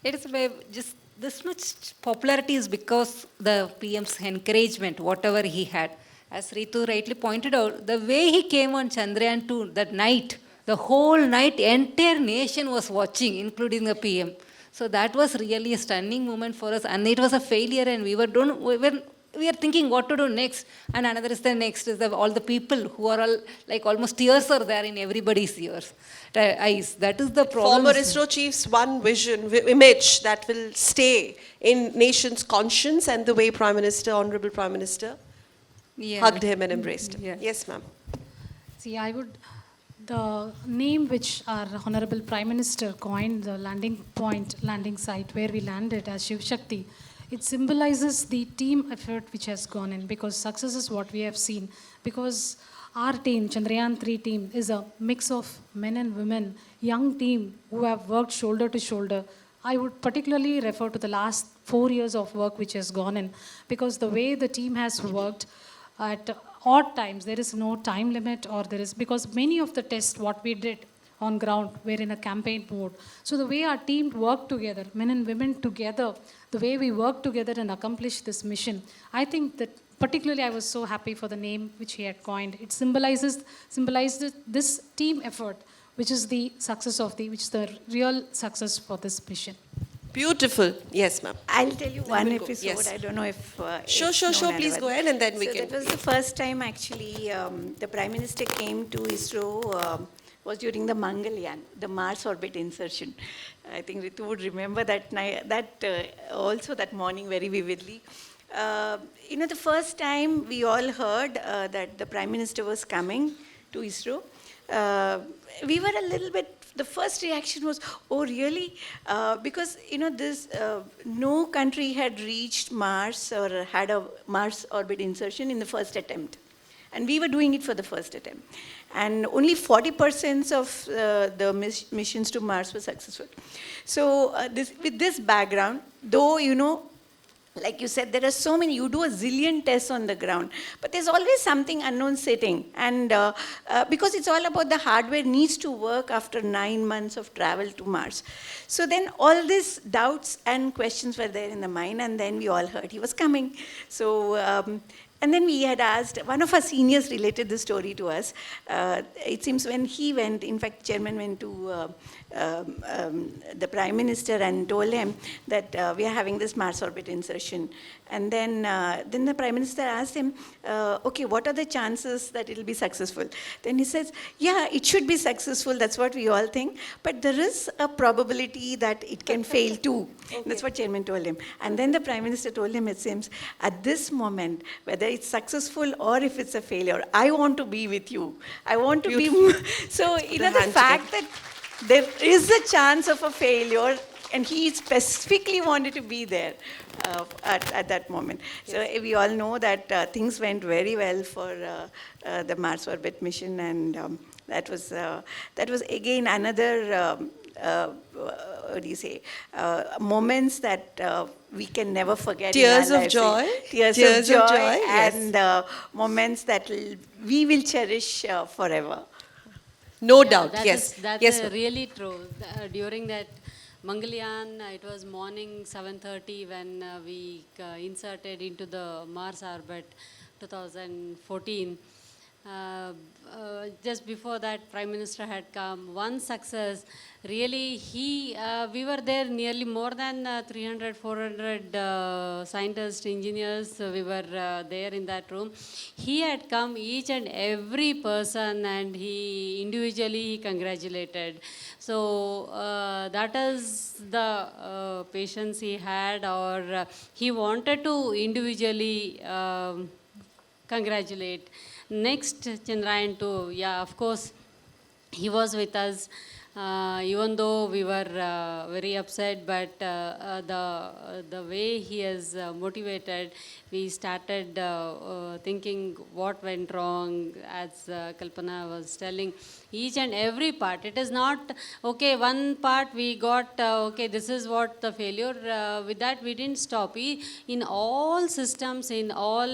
it is just this much popularity is because the PM's encouragement, whatever he had. As Ritu rightly pointed out, the way he came on Chandrayan 2 that night, the whole night, entire nation was watching, including the PM. So that was really a stunning moment for us, and it was a failure, and we were thinking what to do next, and another is the next is all the people who are all like almost tears are there in everybody's eyes. That is the problem. Former ISRO chief's one vision, image that will stay in nation's conscience, and the way Honorable Prime Minister hugged him and embraced him. Yeah. Yes, ma'am. See, the name which our Honorable Prime Minister coined, the landing site where we landed as Shiv Shakti, it symbolizes the team effort which has gone in, because success is what we have seen. Because our team, Chandrayan 3 team, is a mix of men and women, young team who have worked shoulder to shoulder. I would particularly refer to the last 4 years of work which has gone in, because the way the team has worked at odd times, there is no time limit, because many of the tests what we did on ground were in a campaign mode. So the way our team worked together, men and women together, the way we worked together and accomplished this mission, I think that particularly I was so happy for the name which he had coined. It symbolizes this team effort, which is the real success for this mission. Beautiful. Yes, ma'am. I'll tell you one we'll go. episode. Yes. I don't know if Sure. it's known Please otherwise. go ahead, and then we So can. that was the first time actually the Prime Minister came to ISRO. Was during the Mangalyaan, the Mars orbit insertion. I think Ritu would remember that also that morning very vividly. The first time we all heard that the Prime Minister was coming to ISRO, we were a little bit, the first reaction was, oh really? Because no country had reached Mars or had a Mars orbit insertion in the first attempt. And we were doing it for the first attempt. And only 40% of the missions to Mars were successful. So with this background, though, like you said, there are so many, you do a zillion tests on the ground, but there's always something unknown sitting. And because it's all about the hardware needs to work after 9 months of travel to Mars. So then all these doubts and questions were there in the mind, and then we all heard he was coming. So, and then we had asked, one of our seniors related this story to us. It seems when he went, in fact, Chairman went to the Prime Minister and told him that we are having this Mars orbit insertion. And then the Prime Minister asked him, okay, what are the chances that it will be successful? Then he says, yeah, it should be successful, that's what we all think, but there is a probability that it can fail too. Okay. That's what Chairman told him. And then the Prime Minister told him, it seems, at this moment, whether it's successful or if it's a failure, I want to be with you. I want to be, so the fact that there is a chance of a failure, and he specifically wanted to be there at that moment. Yes. So we all know that things went very well for the Mars orbit mission, and that was again another, what do you say, moments that we can never forget. Tears of joy. Tears of joy, yes. And moments that we will cherish forever. No doubt, yes. That's really true. During that Mangalyaan, it was morning 7:30 when we inserted into the Mars orbit 2014. Just before that, Prime Minister had come. One success, really, we were there nearly more than 300, 400 scientists, engineers. We were there in that room. He had come, each and every person, and he individually congratulated. So that is the patience he had, or he wanted to individually congratulate. Next, Chandrayan 2, yeah, of course, he was with us. Even though we were very upset, but the way he has motivated, we started thinking what went wrong, as Kalpana was telling. Each and every part, it is not, okay, one part we got, okay, this is what the failure, with that we didn't stop. In all systems, in all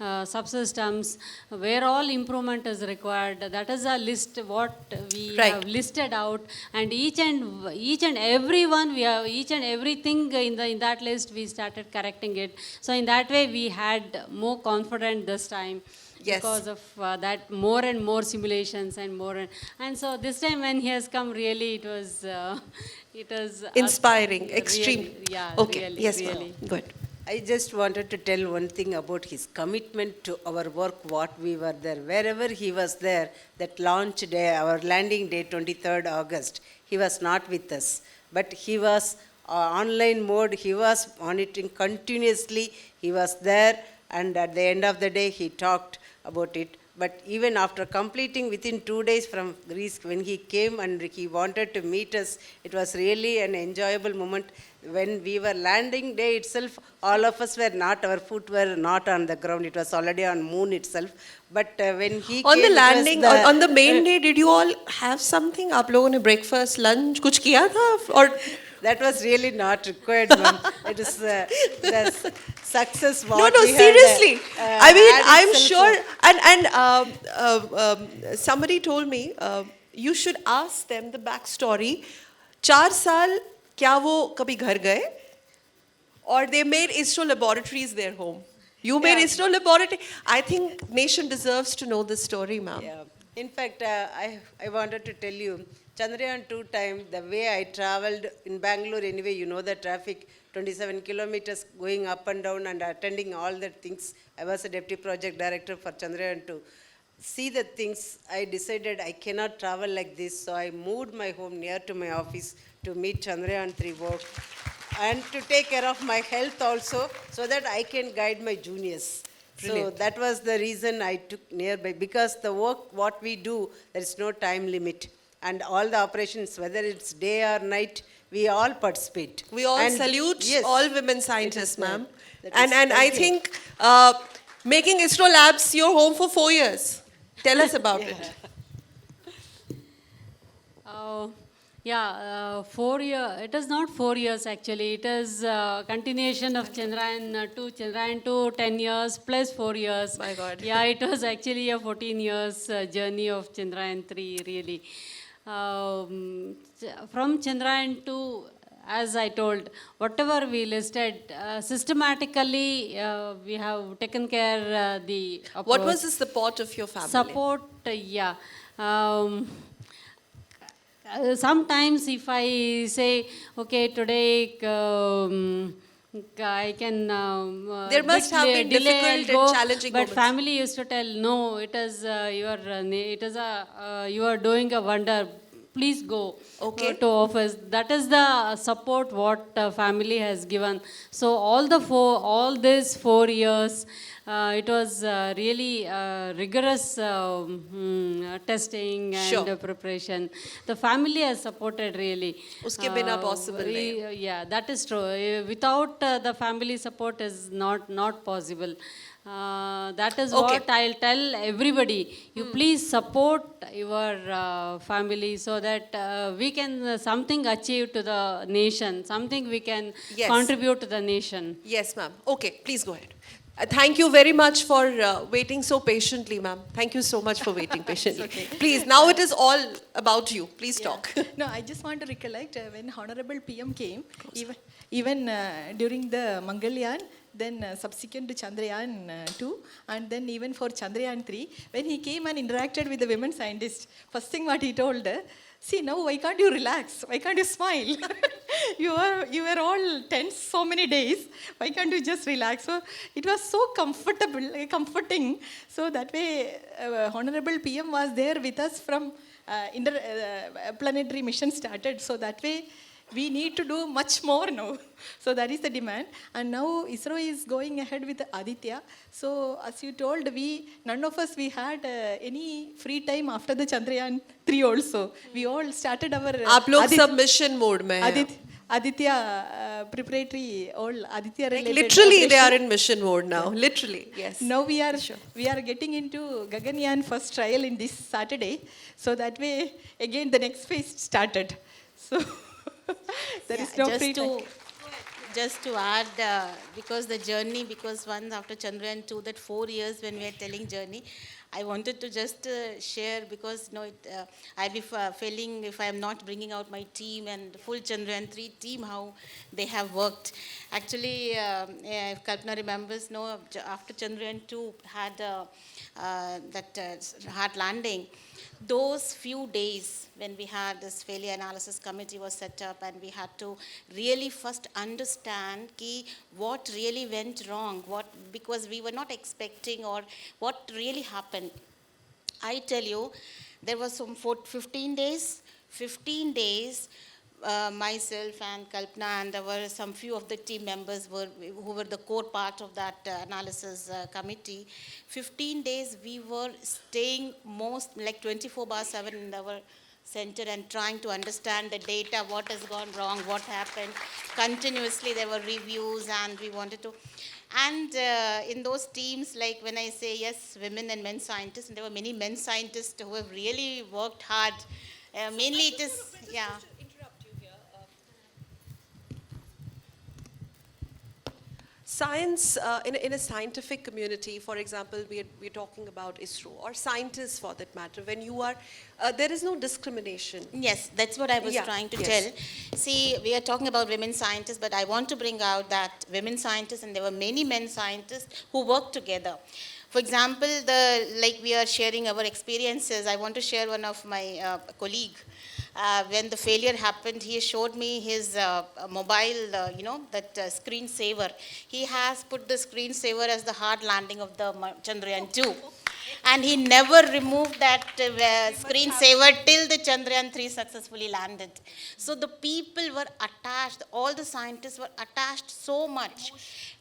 subsystems, where all improvement is required, that is a list what we Right. have listed out, and each and every one, we have each and everything in that list, we started correcting it. So in that way we had more confidence this time. Yes. Because of that, more and more simulations and more, and so this time when he has come, really it was Inspiring, extreme. really, yeah, Okay, really, yes, ma'am. really. Good. I just wanted to tell one thing about his commitment to our work, what we were there. Wherever he was there, that launch day, our landing day, 23rd August, he was not with us. But he was online mode, he was monitoring continuously, he was there, and at the end of the day, he talked about it. But even after completing within 2 days from Greece, when he came and he wanted to meet us, it was really an enjoyable moment. When we were landing day itself, all of us were not, our foot were not on the ground. It was already on moon itself. But when he On came, the it was landing, on the main day, did you all have something? आप लोगों ने breakfast, lunch, कुछ किया था? Or that was really not required, ma'am. It is the success no, what no, we had, seriously. I mean, had I'm itself, sure, and somebody told me you should ask them the backstory. 4 साल क्या वो कभी घर गए? Or they made ISRO laboratories their home. You made ISRO laboratory. I think nation deserves to know this story, ma'am. Yeah. In fact, I wanted to tell you, Chandrayan 2 time, the way I traveled in Bangalore anyway, you know the traffic, 27 kilometers going up and down and attending all the things. I was a deputy project director for Chandrayan 2. See the things, I decided I cannot travel like this, so I moved my home near to my office to meet Chandrayan 3 work and to take care of my health also, so that I can guide my juniors. Brilliant. So that was the reason I took nearby, because the work what we do, there is no time limit. And all the operations, whether it's day or night, we all participate. We all And salute yes, all women scientists, ma'am. that And is- I thank you. think making ISRO labs your home for 4 years. Tell us about it. Yeah, 4 years. It is not 4 years actually. It is continuation of Chandrayan 2. Chandrayan 2, 10 years plus 4 years. My God. Yeah, it was actually a 14 years journey of Chandrayan 3, really. From Chandrayan 2, as I told, whatever we listed, systematically we have taken care the approach. What was the support of your family? Support, yeah. Sometimes if I say, okay, today I can There must have been delay, difficult I'll and go, challenging but moments. family used to tell, no, it is you are doing a wonder. Please go Okay. to office. That is the support what family has given. So all these 4 years, it was really rigorous testing and Sure. preparation. The family has supported really. Uske bina possible nahi. Yeah, that is true. Without the family support is not possible. That is Okay. what I'll tell everybody. You please support your family so that we can something achieve to the nation, something we can Yes. contribute to the nation. Yes, ma'am. Okay, please go ahead. Thank you very much for waiting so patiently, ma'am. Thank you so much for waiting patiently. Please, now it is all about you. Please talk. No, I just want to recollect when Honorable PM came, even during the Mangalyaan, then subsequent to Chandrayaan 2, and then even for Chandrayaan 3, when he came and interacted with the women scientists, first thing what he told, see now why can't you relax? Why can't you smile? you were all tense so many days. Why can't you just relax? So it was so comforting. So that way, Honorable PM was there with us from interplanetary mission started. So that way, we need to do much more now. So that is the demand. And now ISRO is going ahead with Aditya. So as you told, none of us, we had any free time after the Chandrayan 3 also. We all started our... आप लोग सब mission mode में हैं. Aditya preparatory, all Aditya Like related. literally they are operation. in mission mode now. Literally, yes. Now we are getting into Gaganyaan first trial in this Saturday. So that way, again, the next phase started. So there is no free time. Just to add, because the journey, because once after Chandrayan 2, that 4 years when we are telling journey, I wanted to just share, because I'll be failing if I am not bringing out my team and full Chandrayan 3 team, how they have worked. Actually, if Kalpana remembers, after Chandrayan 2 had that hard landing, those few days when we had this failure analysis committee was set up, and we had to really first understand what really went wrong, because we were not expecting, or what really happened. I tell you, there was some 15 days, myself and Kalpana, and there were some few of the team members who were the core part of that analysis committee. 15 days we were staying like 24/7 in our center and trying to understand the data, what has gone wrong, what happened. Continuously there were reviews, and we wanted to. And in those teams, like when I say yes, women and men scientists, and there were many men scientists who have really worked hard. Mainly it is, yeah. Science, in a scientific community, for example, we're talking about ISRO, or scientists for that matter, when you are, there is no discrimination. Yes, that's what I was trying to tell. See, we are talking about women scientists, but I want to bring out that women scientists, and there were many men scientists who worked together. For example, like we are sharing our experiences, I want to share one of my colleague. When the failure happened, he showed me his mobile, that screensaver. He has put the screensaver as the hard landing of the Chandrayan 2. And he never removed that screensaver till the Chandrayan 3 successfully landed. So the people were attached, all the scientists were attached so much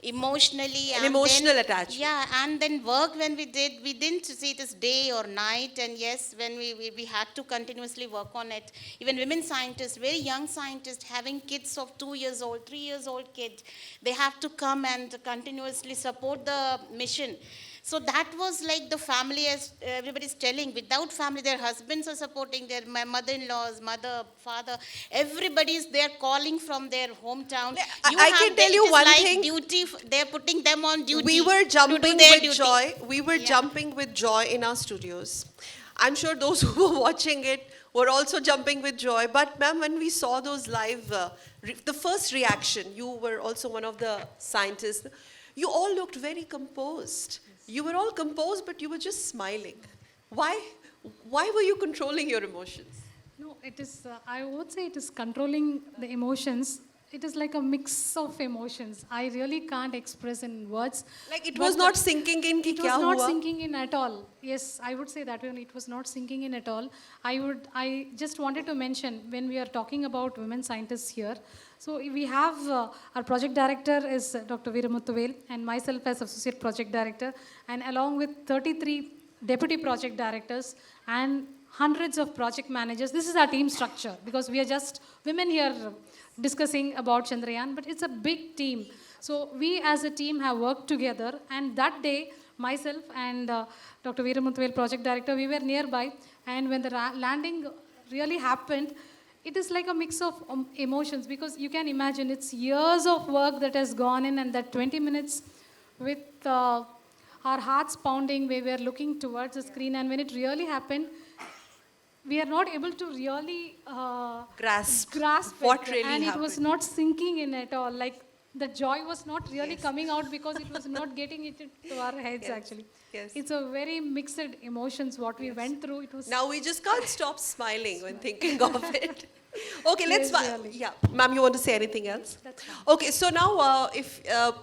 emotionally. An emotional attachment. Yeah, and then work when we didn't see it as day or night. And yes, when we had to continuously work on it. Even women scientists, very young scientists, having kids of 2 years old, 3 years old kids, they have to come and continuously support the mission. So that was like the family, as everybody's telling. Without family, their husbands are supporting, their mother-in-laws, mother, father, everybody's there calling from their hometown. I can tell you one thing. Duty, they're putting them on duty. We were jumping with duty. Joy. We were jumping with joy in our studios. I'm sure those who were watching it were also jumping with joy. But ma'am, when we saw those live, the first reaction, you were also one of the scientists, you all looked very composed. You were all composed, but you were just smiling. Why were you controlling your emotions? No, it is, I would say it is controlling the emotions. It is like a mix of emotions. I really can't express in words. Like it was not sinking in ki It kya was not hua? sinking in at all. Yes, I would say that way. It was not sinking in at all. I just wanted to mention, when we are talking about women scientists here, so we have our project director is Dr. Veeramuthuvel, and myself as associate project director, and along with 33 deputy project directors and hundreds of project managers. This is our team structure, because we are just women here discussing about Chandrayan, but it's a big team. So we as a team have worked together, and that day, myself and Dr. Veeramuthuvel, project director, we were nearby, and when the landing really happened, it is like a mix of emotions, because you can imagine it's years of work that has gone in, and that 20 minutes with our hearts pounding, we were looking towards the screen, and when it really happened, we are not able to really grasp what really and happened. It was not sinking in at all. Like the joy was not really coming out, because it was not getting it to our heads actually. Yes. It's a very mixed emotions what we went through. It was Now we just can't stop smiling when thinking of it. Okay, let's. Yes, really. Yeah, ma'am, you want to say anything else? That's fine. Okay, so now if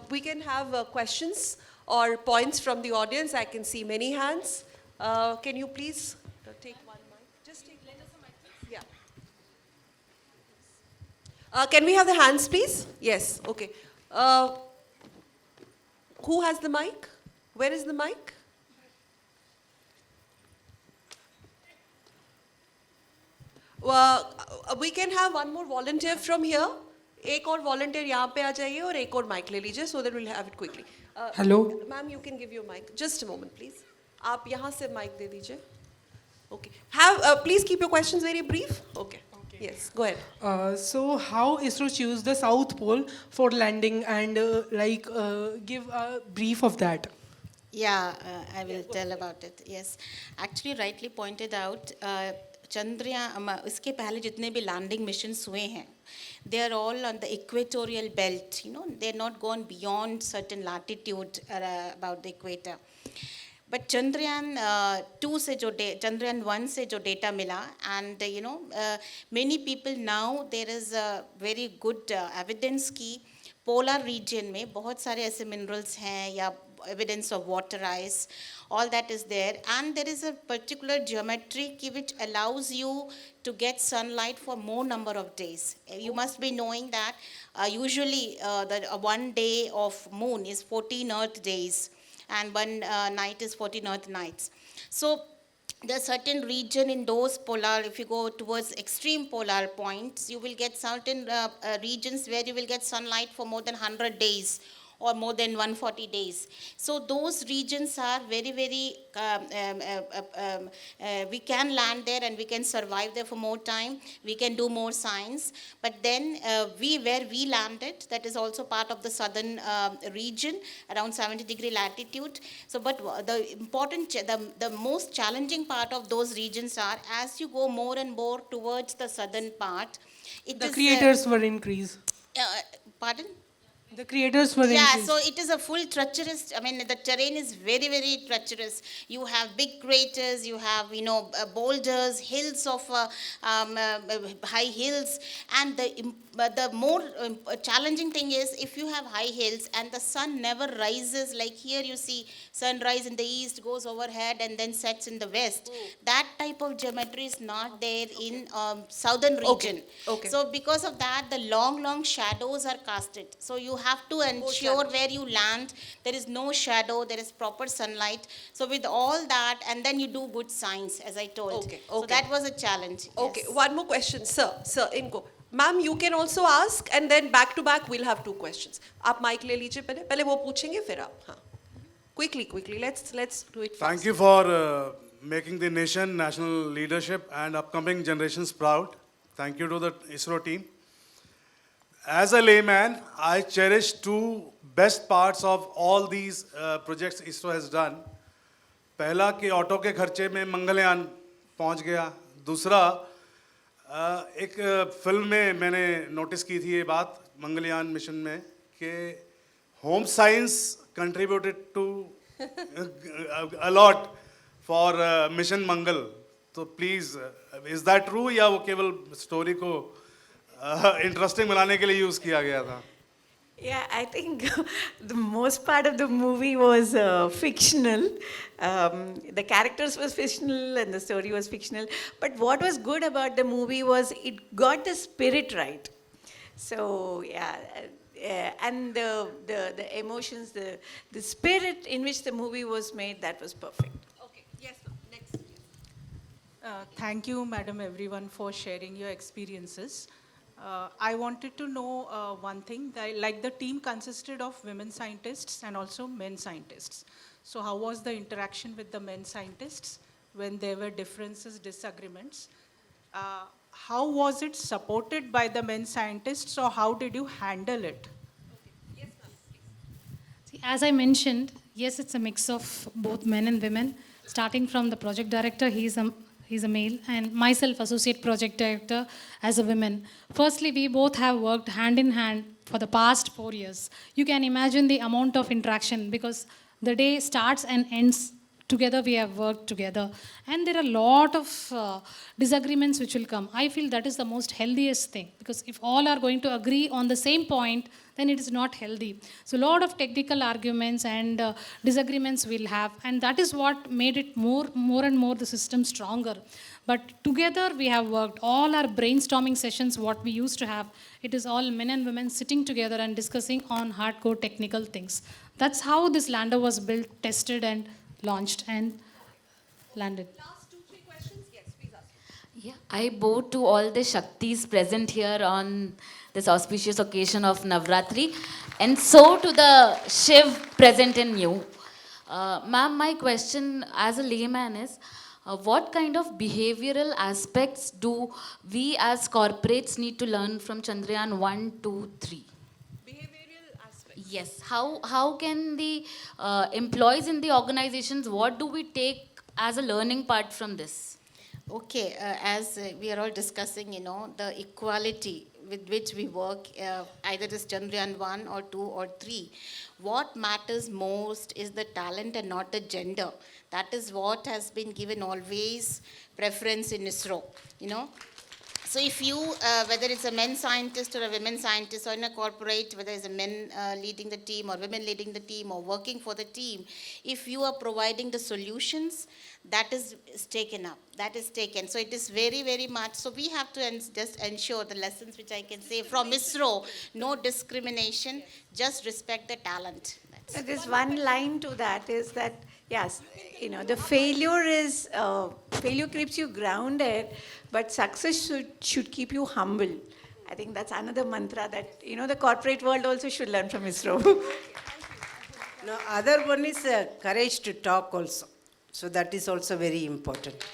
we can have questions or points from the audience, I can see many hands. Can you please take one mic? Just take. Yeah. Can we have the hands, please? Yes, okay. Who has the mic? Where is the mic? We can have one more volunteer from here. एक और volunteer यहाँ पे आ जाइए और एक और mic ले लीजिए so that we'll have it quickly. Hello. Ma'am, you can give your mic. Just a moment, please. आप यहाँ से mic दे दीजिए. Okay. Please keep your questions very brief. Okay. Yes, go ahead. So how ISRO choose the South Pole for landing and give a brief of that? Yeah, I will tell about it. Yes, actually, rightly pointed out, Chandrayaan इसके पहले जितने भी landing missions हुए हैं, they are all on the equatorial belt. You know, they're not gone beyond certain latitude about the equator. But Chandrayan 2 से जो Chandrayan 1 से जो data मिला, and many people now there is a very good evidence कि polar region में बहुत सारे ऐसे minerals हैं या evidence of water ice, all that is there, and there is a particular geometry which allows you to get sunlight for more number of days. You must be knowing that usually the 1 day of moon is 14 earth days, and one night is 14 earth nights. So there's certain region in those polar, if you go towards extreme polar points, you will get certain regions where you will get sunlight for more than 100 days or more than 140 days. So those regions are very, very, we can land there and we can survive there for more time. We can do more science. But then where we landed, that is also part of the southern region, around 70-degree latitude. So, but the important, the most challenging part of those regions are, as you go more and more towards the southern part, The creators were increased. Pardon? The creators were Yeah, increased. so it is a full treacherous, I mean, the terrain is very, very treacherous. You have big craters, you have, boulders, hills of high hills, and the more challenging thing is if you have high hills and the sun never rises, like here you see sunrise in the east, goes overhead and then sets in the west. That type of geometry is not there in southern region. Okay. So because of that, the long, long shadows are casted. So you have to ensure where you land, there is no shadow, there is proper sunlight. So with all that, and then you do good science, as I told. Okay, So okay. that was a challenge. Okay, yes. one more question, sir, inko. Ma'am, you can also ask, and then back to back we'll have 2 questions. आप mic ले लीजिए पहले वो पूछेंगे फिर आप. हाँ. Quickly, let's do it fast. Thank you for making the nation, national leadership and upcoming generations proud. Thank you to the ISRO team. As a layman, I cherish 2 best parts of all these projects ISRO has done. पहला कि auto के खर्चे में मंगलयान पहुंच गया. दूसरा एक film में मैंने नोटिस की थी ये बात मंगलयान मिशन में कि home science contributed to a lot for mission Mangal. तो प्लीज इज दैट ट्रू या वो केवल स्टोरी को इंटरेस्टिंग बनाने के लिए यूज किया गया था? Yeah, I think the most part of the movie was fictional. The characters was fictional and the story was fictional. But what was good about the movie was it got the spirit right. So yeah, and the emotions, the spirit in which the movie was made, that was perfect. Okay, yes, ma'am. Next. Thank you, Madam, everyone, for sharing your experiences. I wanted to know one thing, like the team consisted of women scientists and also men scientists. So how was the interaction with the men scientists when there were differences, disagreements? How was it supported by the men scientists, or how did you handle it? Yes, ma'am, please. See, as I mentioned, yes, it's a mix of both men and women. Starting from the project director, he's a male, and myself, associate project director, as a woman. Firstly, we both have worked hand in hand for the past 4 years. You can imagine the amount of interaction, because the day starts and ends together we have worked together. And there are a lot of disagreements which will come. I feel that is the most healthiest thing, because if all are going to agree on the same point, then it is not healthy. So a lot of technical arguments and disagreements we'll have, and that is what made it more and more the system stronger. But together we have worked. All our brainstorming sessions, what we used to have, it is all men and women sitting together and discussing on hardcore technical things. That's how this lander was built, tested, and launched and landed. Last 2-3 questions. Yes, please ask. Yeah, I bow to all the Shaktis present here on this auspicious occasion of Navratri, and so to the Shiv present in you. Ma'am, my question as a layman is, what kind of behavioral aspects do we as corporates need to learn from Chandrayaan 1, 2, 3? Behavioral aspects. Yes, how can the employees in the organizations, what do we take as a learning part from this? Okay, as we are all discussing, the equality with which we work, either it is Chandrayaan 1 or 2 or 3, what matters most is the talent and not the gender. That is what has been given always preference in ISRO, So if you, whether it's a men scientist or a women scientist, or in a corporate, whether it's a men leading the team or women leading the team or working for the team, if you are providing the solutions, that is taken up, that is taken. So it is very, very much, so we have to just ensure the lessons which I can say from ISRO, no discrimination, just respect the talent. So there's one line to that is that, yes, the failure keeps you grounded, but success should keep you humble. I think that's another mantra that, the corporate world also should learn from ISRO. Now, other one is courage to talk also. So that is also very important.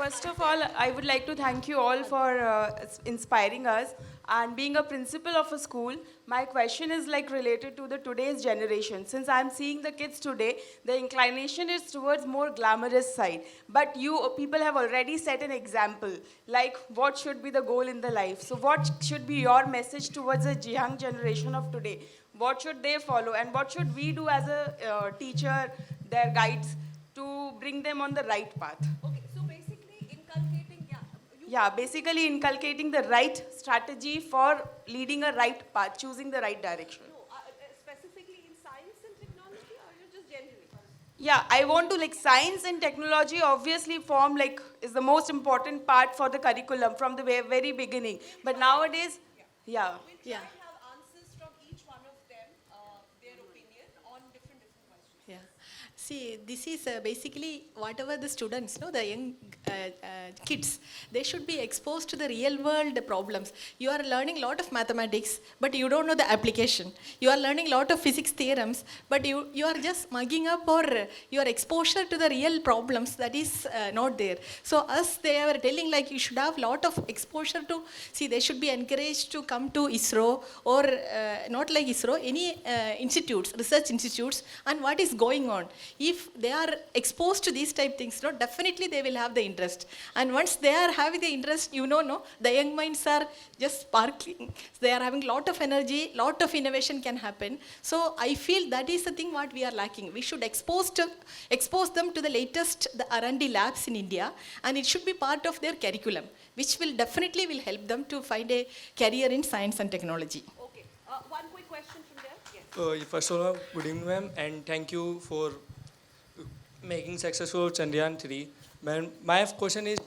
First of all, I would like to thank you all for inspiring us. And being a principal of a school, my question is related to the today's generation. Since I'm seeing the kids today, the inclination is towards more glamorous side. But you people have already set an example, like what should be the goal in the life. So what should be your message towards the young generation of today? What should they follow, and what should we do as a teacher, their guides, to bring them on the right path? Okay, so basically inculcating, Basically inculcating the right strategy for leading a right path, choosing the right direction. No, specifically in science and technology, or you're just generally? Yeah, I want to science and technology obviously is the most important part for the curriculum from the very beginning. But nowadays, yeah. We'll try and have answers from each one of them, their opinion on different questions. Yeah. See, this is basically whatever the students, the young kids, they should be exposed to the real world problems. You are learning a lot of mathematics, but you don't know the application. You are learning a lot of physics theorems, but you are just mugging up, or your exposure to the real problems, that is not there. So us, they are telling you should have a lot of exposure to, they should be encouraged to come to ISRO, or not like ISRO, any institutes, research institutes, and what is going on. If they are exposed to these type things, definitely they will have the interest. And once they are having the interest, the young minds are just sparkling. They are having a lot of energy, lot of innovation can happen. So I feel that is the thing what we are lacking. We should expose them to the latest, the R&D labs in India, and it should be part of their curriculum, which will definitely help them to find a career in science and technology. Okay, one quick question from there. Yes. First of all, good evening, ma'am, and thank you for making successful Chandrayaan 3. Ma'am, my question is,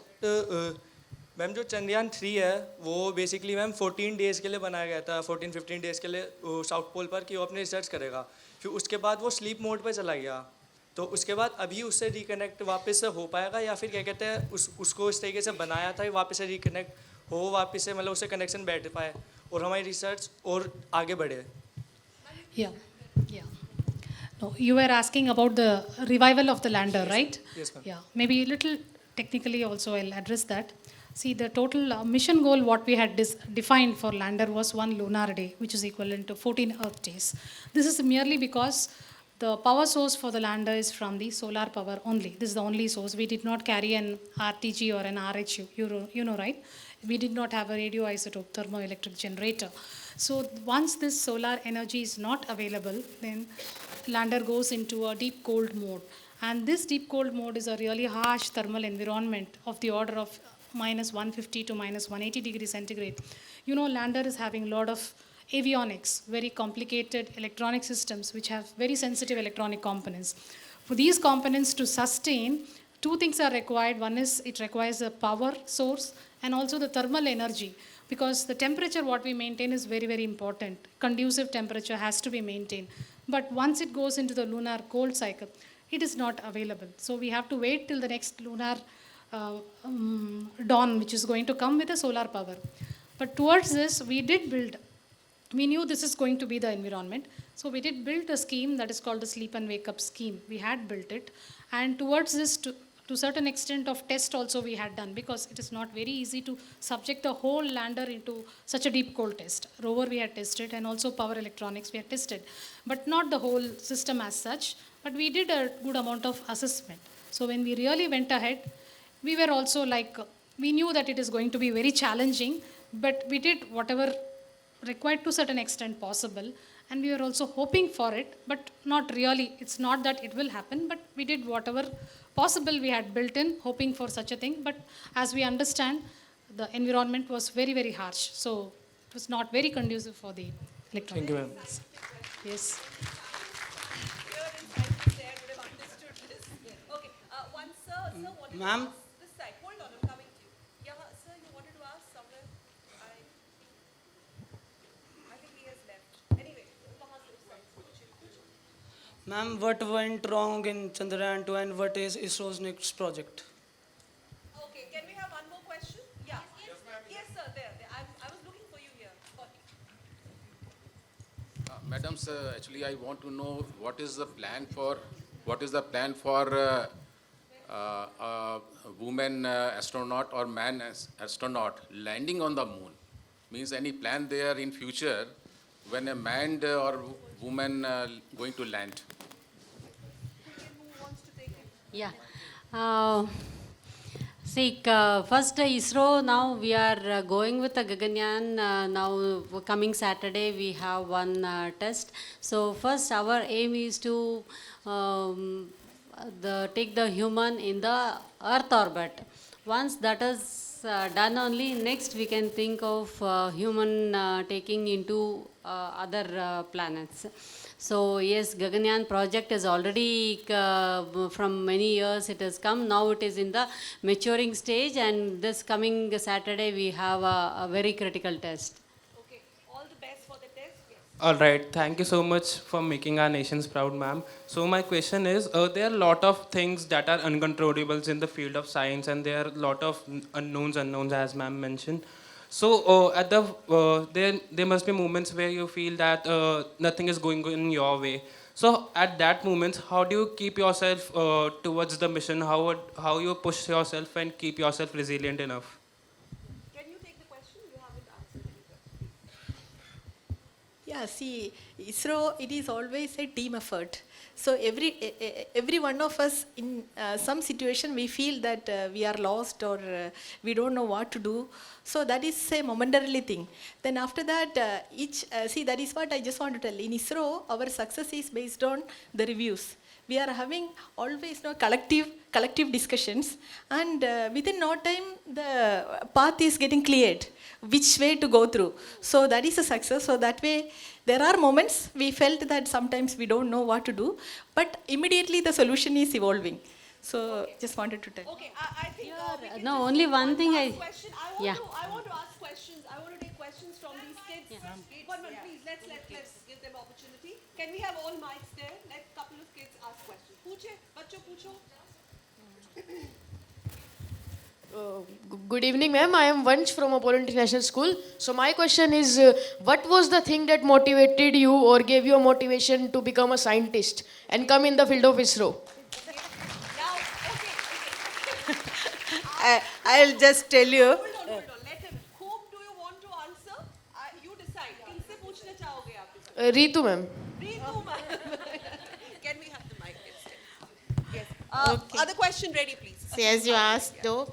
ma'am जो चंद्रयान 3 है वो basically ma'am 14 days के लिए बनाया गया था, 14-15 days के लिए साउथ पोल पर कि वो अपने रिसर्च करेगा. फिर उसके बाद वो स्लीप मोड पे चला गया. तो उसके बाद अभी उससे रिकनेक्ट वापस से हो पाएगा, या फिर क्या कहते हैं उसको इस तरीके से बनाया था वापस से रिकनेक्ट हो, वापस से उससे कनेक्शन बैठ पाए और हमारी रिसर्च और आगे बढ़े. No, you were asking about the revival of the lander, right? Yes, ma'am. Yeah, maybe a little technically also I'll address that. See, the total mission goal what we had defined for lander was 1 lunar day, which is equivalent to 14 Earth days. This is merely because the power source for the lander is from the solar power only. This is the only source. We did not carry an RTG or an RHU, you know, right? we did not have a radioisotope thermoelectric generator. So once this solar energy is not available, then lander goes into a deep cold mode. And this deep cold mode is a really harsh thermal environment of the order of minus 150 to minus 180 degrees centigrade. You know, lander is having a lot of avionics, very complicated electronic systems which have very sensitive electronic components. For these components to sustain, two things are required. One is it requires a power source and also the thermal energy, because the temperature what we maintain is very, very important. Conducive temperature has to be maintained. But once it goes into the lunar cold cycle, it is not available. So we have to wait till the next lunar dawn, which is going to come with a solar power. But towards this, we knew this is going to be the environment. So we did build a scheme that is called the sleep and wake up scheme. We had built it. And towards this, to certain extent of test also we had done, because it is not very easy to subject the whole lander into such a deep cold test. Rover we had tested, and also power electronics we had tested, but not the whole system as such. But we did a good amount of assessment. So when we really went ahead, we were also like, we knew that it is going to be very challenging, but we did whatever required to certain extent possible, and we were also hoping for it, but not really. It's not that it will happen, but we did whatever possible we had built in, hoping for such a thing. But as we understand, the environment was very, very harsh, so it was not very conducive for the electronic. Thank you, ma'am. Yes. Ma'am, ma'am, what went wrong in Chandrayan 2 and what is ISRO's next project? Okay, can we have one more question? Yeah. Yes, sir, there. I was looking for you here. Madam, sir, actually I want to know what is the plan for a woman astronaut or man astronaut landing on the moon? Means any plan there in future when a man or woman going to land? Yeah. First ISRO, now we are going with the Gaganyaan. Now coming Saturday we have one test. So first our aim is to take the human in the Earth orbit. Once that is done only, next we can think of human taking into other planets. So yes, Gaganyaan project is already from many years it has come. Now it is in the maturing stage, and this coming Saturday we have a very critical test. Okay, all the best for the test. Yes. All right, thank you so much for making our nations proud, ma'am. So my question is, there are a lot of things that are uncontrollables in the field of science, and there are a lot of unknowns as ma'am mentioned. So there must be moments where you feel that nothing is going in your way. So at that moment, how do you keep yourself towards the mission? How you push yourself and keep yourself resilient enough? Can you take the question? You haven't answered any question. Yeah, see, ISRO, it is always a team effort. So every one of us in some situation we feel that we are lost or we don't know what to do. So that is a momentarily thing. Then after that, see, that is what I just want to tell. In ISRO, our success is based on the reviews. We are having always collective discussions, and within no time the path is getting cleared, which way to go through. So that is a success. So that way, there are moments we felt that sometimes we don't know what to do, but immediately the solution is evolving. So just wanted to tell. Okay, I think No, only one thing I want to ask questions. I want to take questions from these kids. One, please. Let's give them opportunity. Can we have all mics there? Let a couple of kids ask questions. Pooche, bachcho poocho. Good evening, ma'am. I am Vansh from Apollo International School. So my question is, what was the thing that motivated you or gave you a motivation to become a scientist and come in the field of ISRO? I'll just tell you. Hold on. Let him. Whom do you want to answer? You decide. किनसे पूछना चाहोगे आप? Ritu, ma'am. Ritu, ma'am. Can we have the mic instead? Yes. Other question ready, please. So as you asked though,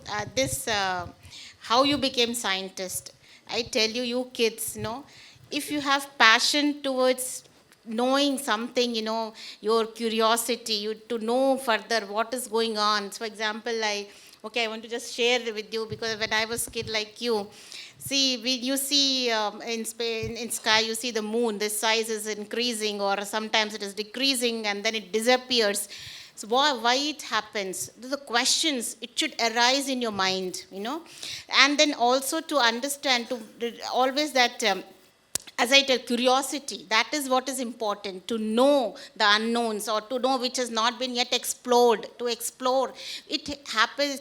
how you became scientist. I tell you, you kids, if you have passion towards knowing something, your curiosity, you to know further what is going on. So, for example, I want to just share with you, because when I was kid like you, see, you see in sky, you see the moon, the size is increasing, or sometimes it is decreasing and then it disappears. So why it happens? The questions, it should arise in your mind, and then also to understand, to always that, as I tell, curiosity, that is what is important, to know the unknowns, or to know which has not been yet explored, to explore. It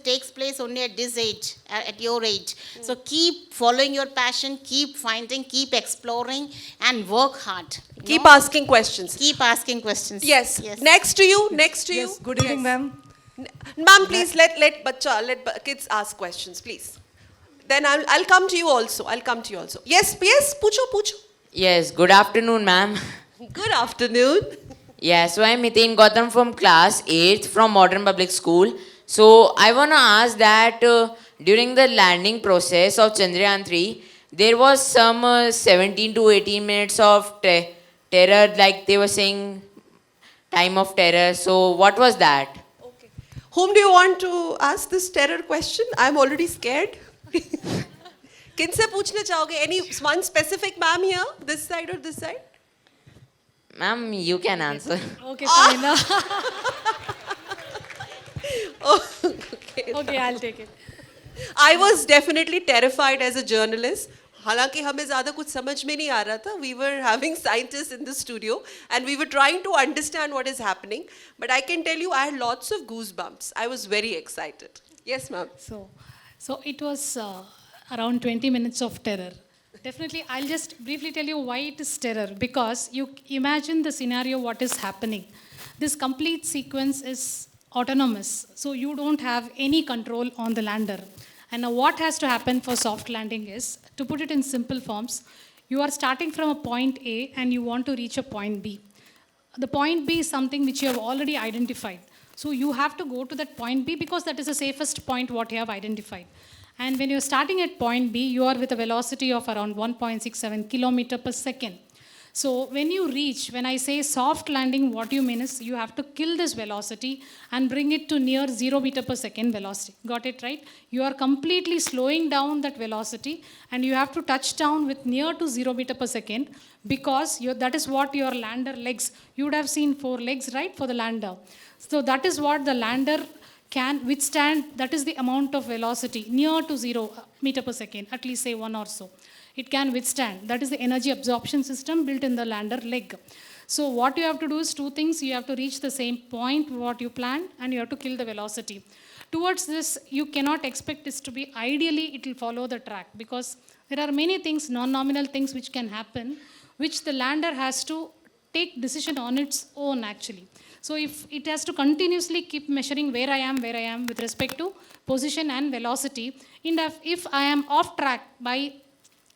takes place only at this age, at your age. So keep following your passion, keep finding, keep exploring, and work hard. Keep asking questions. Keep asking questions. Yes. Next to you, next to you. Yes, good evening, ma'am. Ma'am, please let kids ask questions, please. Then I'll come to you also. Yes, pucho. Yes, good afternoon, ma'am. Good afternoon. Yes, so I'm Miten Gautam from class 8th from Modern Public School. So I want to ask that during the landing process of Chandrayan 3, there was some 17 to 18 minutes of terror, like they were saying time of terror. So what was that? Okay. Whom do you want to ask this terror question? I'm already scared. किनसे पूछना चाहोगे? Any one specific ma'am here? This side or this side? Ma'am, you can answer. Okay, fine. Okay, I'll take it. I was definitely terrified as a journalist. हालांकि हमें ज़्यादा कुछ समझ में नहीं आ रहा था. We were having scientists in the studio and we were trying to understand what is happening. But I can tell you, I had lots of goosebumps. I was very excited. Yes, ma'am. So it was around 20 minutes of terror. Definitely, I'll just briefly tell you why it is terror. Because you imagine the scenario, what is happening. This complete sequence is autonomous. So you don't have any control on the lander. And now what has to happen for soft landing is, to put it in simple forms, you are starting from a point A and you want to reach a point B. The point B is something which you have already identified. So you have to go to that point B because that is the safest point what you have identified. And when you're starting at point B, you are with a velocity of around 1.67 kilometer per second. So when you reach, when I say soft landing, what you mean is you have to kill this velocity and bring it to near 0 meter per second velocity. Got it right? You are completely slowing down that velocity and you have to touch down with near to 0 meter per second because that is what your lander legs, you would have seen 4 legs, right, for the lander. So that is what the lander can withstand, that is the amount of velocity near to 0 meter per second, at least say 1 or so. It can withstand. That is the energy absorption system built in the lander leg. So what you have to do is 2 things. You have to reach the same point what you planned and you have to kill the velocity. Towards this, you cannot expect this to be, ideally it will follow the track because there are many things, non-nominal things which can happen, which the lander has to take decision on its own actually. So if it has to continuously keep measuring where I am with respect to position and velocity, and if I am off track by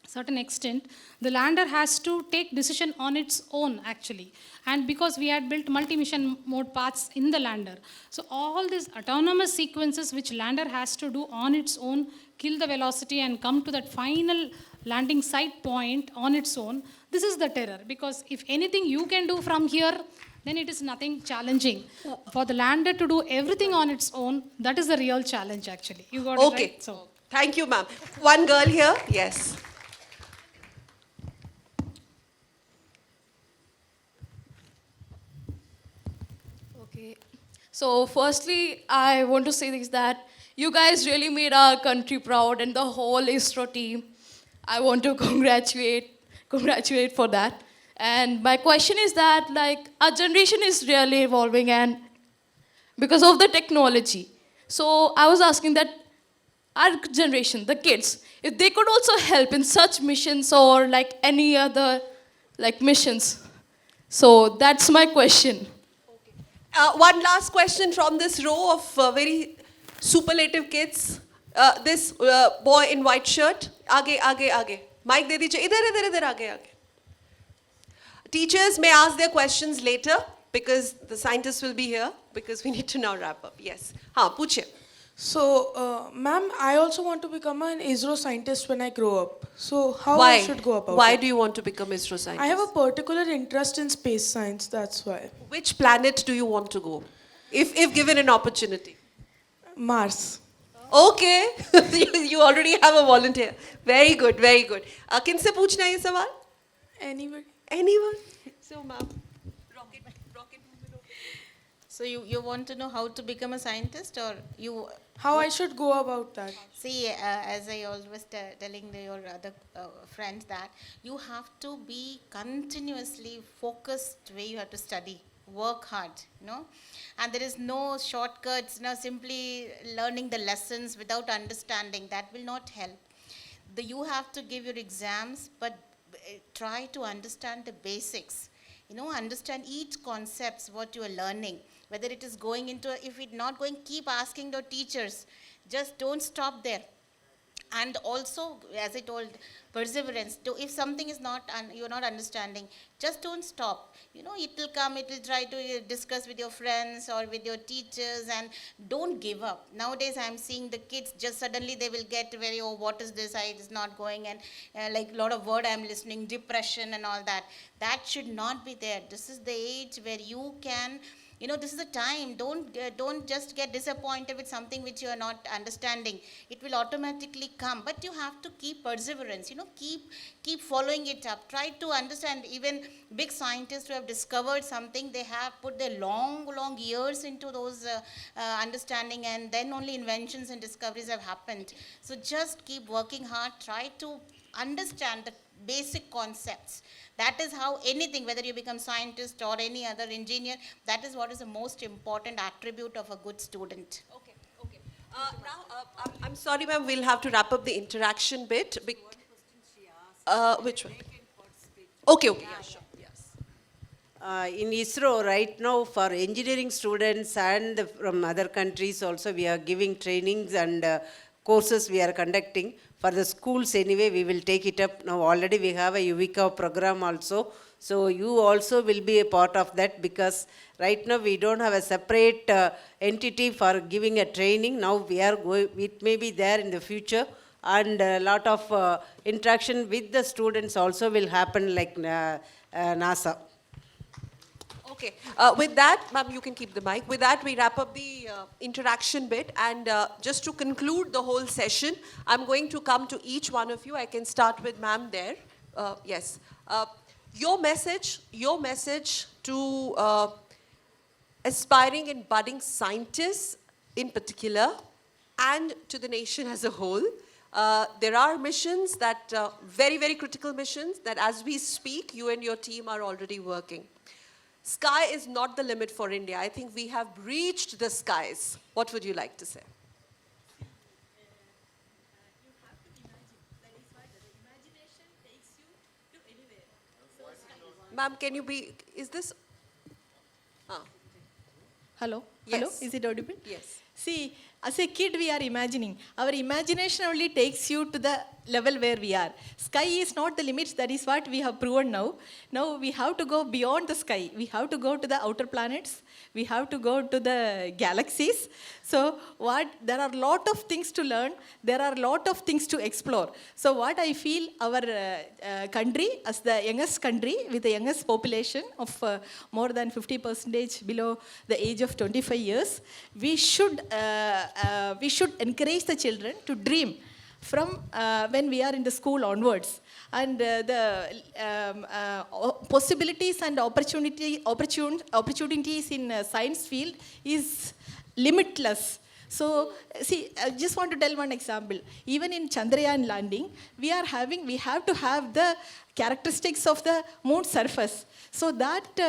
certain extent, the lander has to take decision on its own actually. And because we had built multi-mission mode paths in the lander, so all these autonomous sequences which lander has to do on its own, kill the velocity and come to that final landing site point on its own, this is the terror. Because if anything you can do from here, then it is nothing challenging. For the lander to do everything on its own, that is the real challenge actually. You got it right? So. Thank you, ma'am. One girl here. Yes. Okay. So firstly, I want to say this, that you guys really made our country proud and the whole ISRO team. I want to congratulate for that. And my question is that, like, our generation is really evolving and because of the technology. So I was asking that our generation, the kids, if they could also help in such missions or like any other like missions. So that's my question. One last question from this row of very superlative kids. This boy in white shirt. Aage. Mic de dijiye. Idhar, aage. Teachers may ask their questions later because the scientists will be here because we need to now wrap up. Yes. Haan, puche. So, ma'am, I also want to become an ISRO scientist when I grow up. So, how Why? I should go about Why it? do you want to become ISRO scientist? I have a particular interest in space science, that's why. Which planet do you want to go? If given an opportunity. Mars. Okay, you already have a volunteer. Very good, very good. किनसे पूछना है ये सवाल? Anybody? Anyone? So, ma'am. So you want to know how to become a scientist, or you? How I should go about that? See, as I always telling your other friends, that you have to be continuously focused where you have to study, work hard, and there is no shortcuts, simply learning the lessons without understanding, that will not help. You have to give your exams, but try to understand the basics. Understand each concepts, what you are learning, whether it is going into, if it's not going, keep asking the teachers. Just don't stop there. And also, as I told, perseverance. If something is not, you're not understanding, just don't stop. It will come, it will try to discuss with your friends or with your teachers, and don't give up. Nowadays, I'm seeing the kids, just suddenly they will get very, oh, what is this? It is not going, and like a lot of word I'm listening, depression and all that. That should not be there. This is the age where you can, this is the time. Don't just get disappointed with something which you are not understanding. It will automatically come, but you have to keep perseverance. Keep following it up. Try to understand. Even big scientists who have discovered something, they have put their long years into those understanding, and then only inventions and discoveries have happened. So just keep working hard. Try to understand the basic concepts. That is how anything, whether you become scientist or any other engineer, that is what is the most important attribute of a good student. Okay. Now, I'm sorry, ma'am, we'll have to wrap up the interaction bit. Which one? Okay, yeah, sure. In ISRO, right now, for engineering students and from other countries also, we are giving trainings and courses we are conducting. For the schools anyway, we will take it up. Now already we have a Yuvika program also. So you also will be a part of that, because right now we don't have a separate entity for giving a training. Now we are going, it may be there in the future, and a lot of interaction with the students also will happen, like NASA. Okay, with that, ma'am, you can keep the mic. With that, we wrap up the interaction bit. And just to conclude the whole session, I'm going to come to each one of you. I can start with ma'am there. Yes. Your message to aspiring and budding scientists in particular, and to the nation as a whole. There are missions that, very, very critical missions, that as we speak, you and your team are already working. Sky is not the limit for India. I think we have reached the skies. What would you like to say? Ma'am, can you be, is this? Hello? Yes. Hello? Is it audible? Yes. See, as a kid, we are imagining. Our imagination only takes you to the level where we are. Sky is not the limits. That is what we have proven now. Now we have to go beyond the sky. We have to go to the outer planets. We have to go to the galaxies. So there are a lot of things to learn. There are a lot of things to explore. So what I feel, our country, as the youngest country with the youngest population of more than 50% below the age of 25 years, we should encourage the children to dream from when we are in the school onwards. And the possibilities and opportunities in science field is limitless. So, see, I just want to tell one example. Even in Chandrayan landing, we have to have the characteristics of the moon surface. So that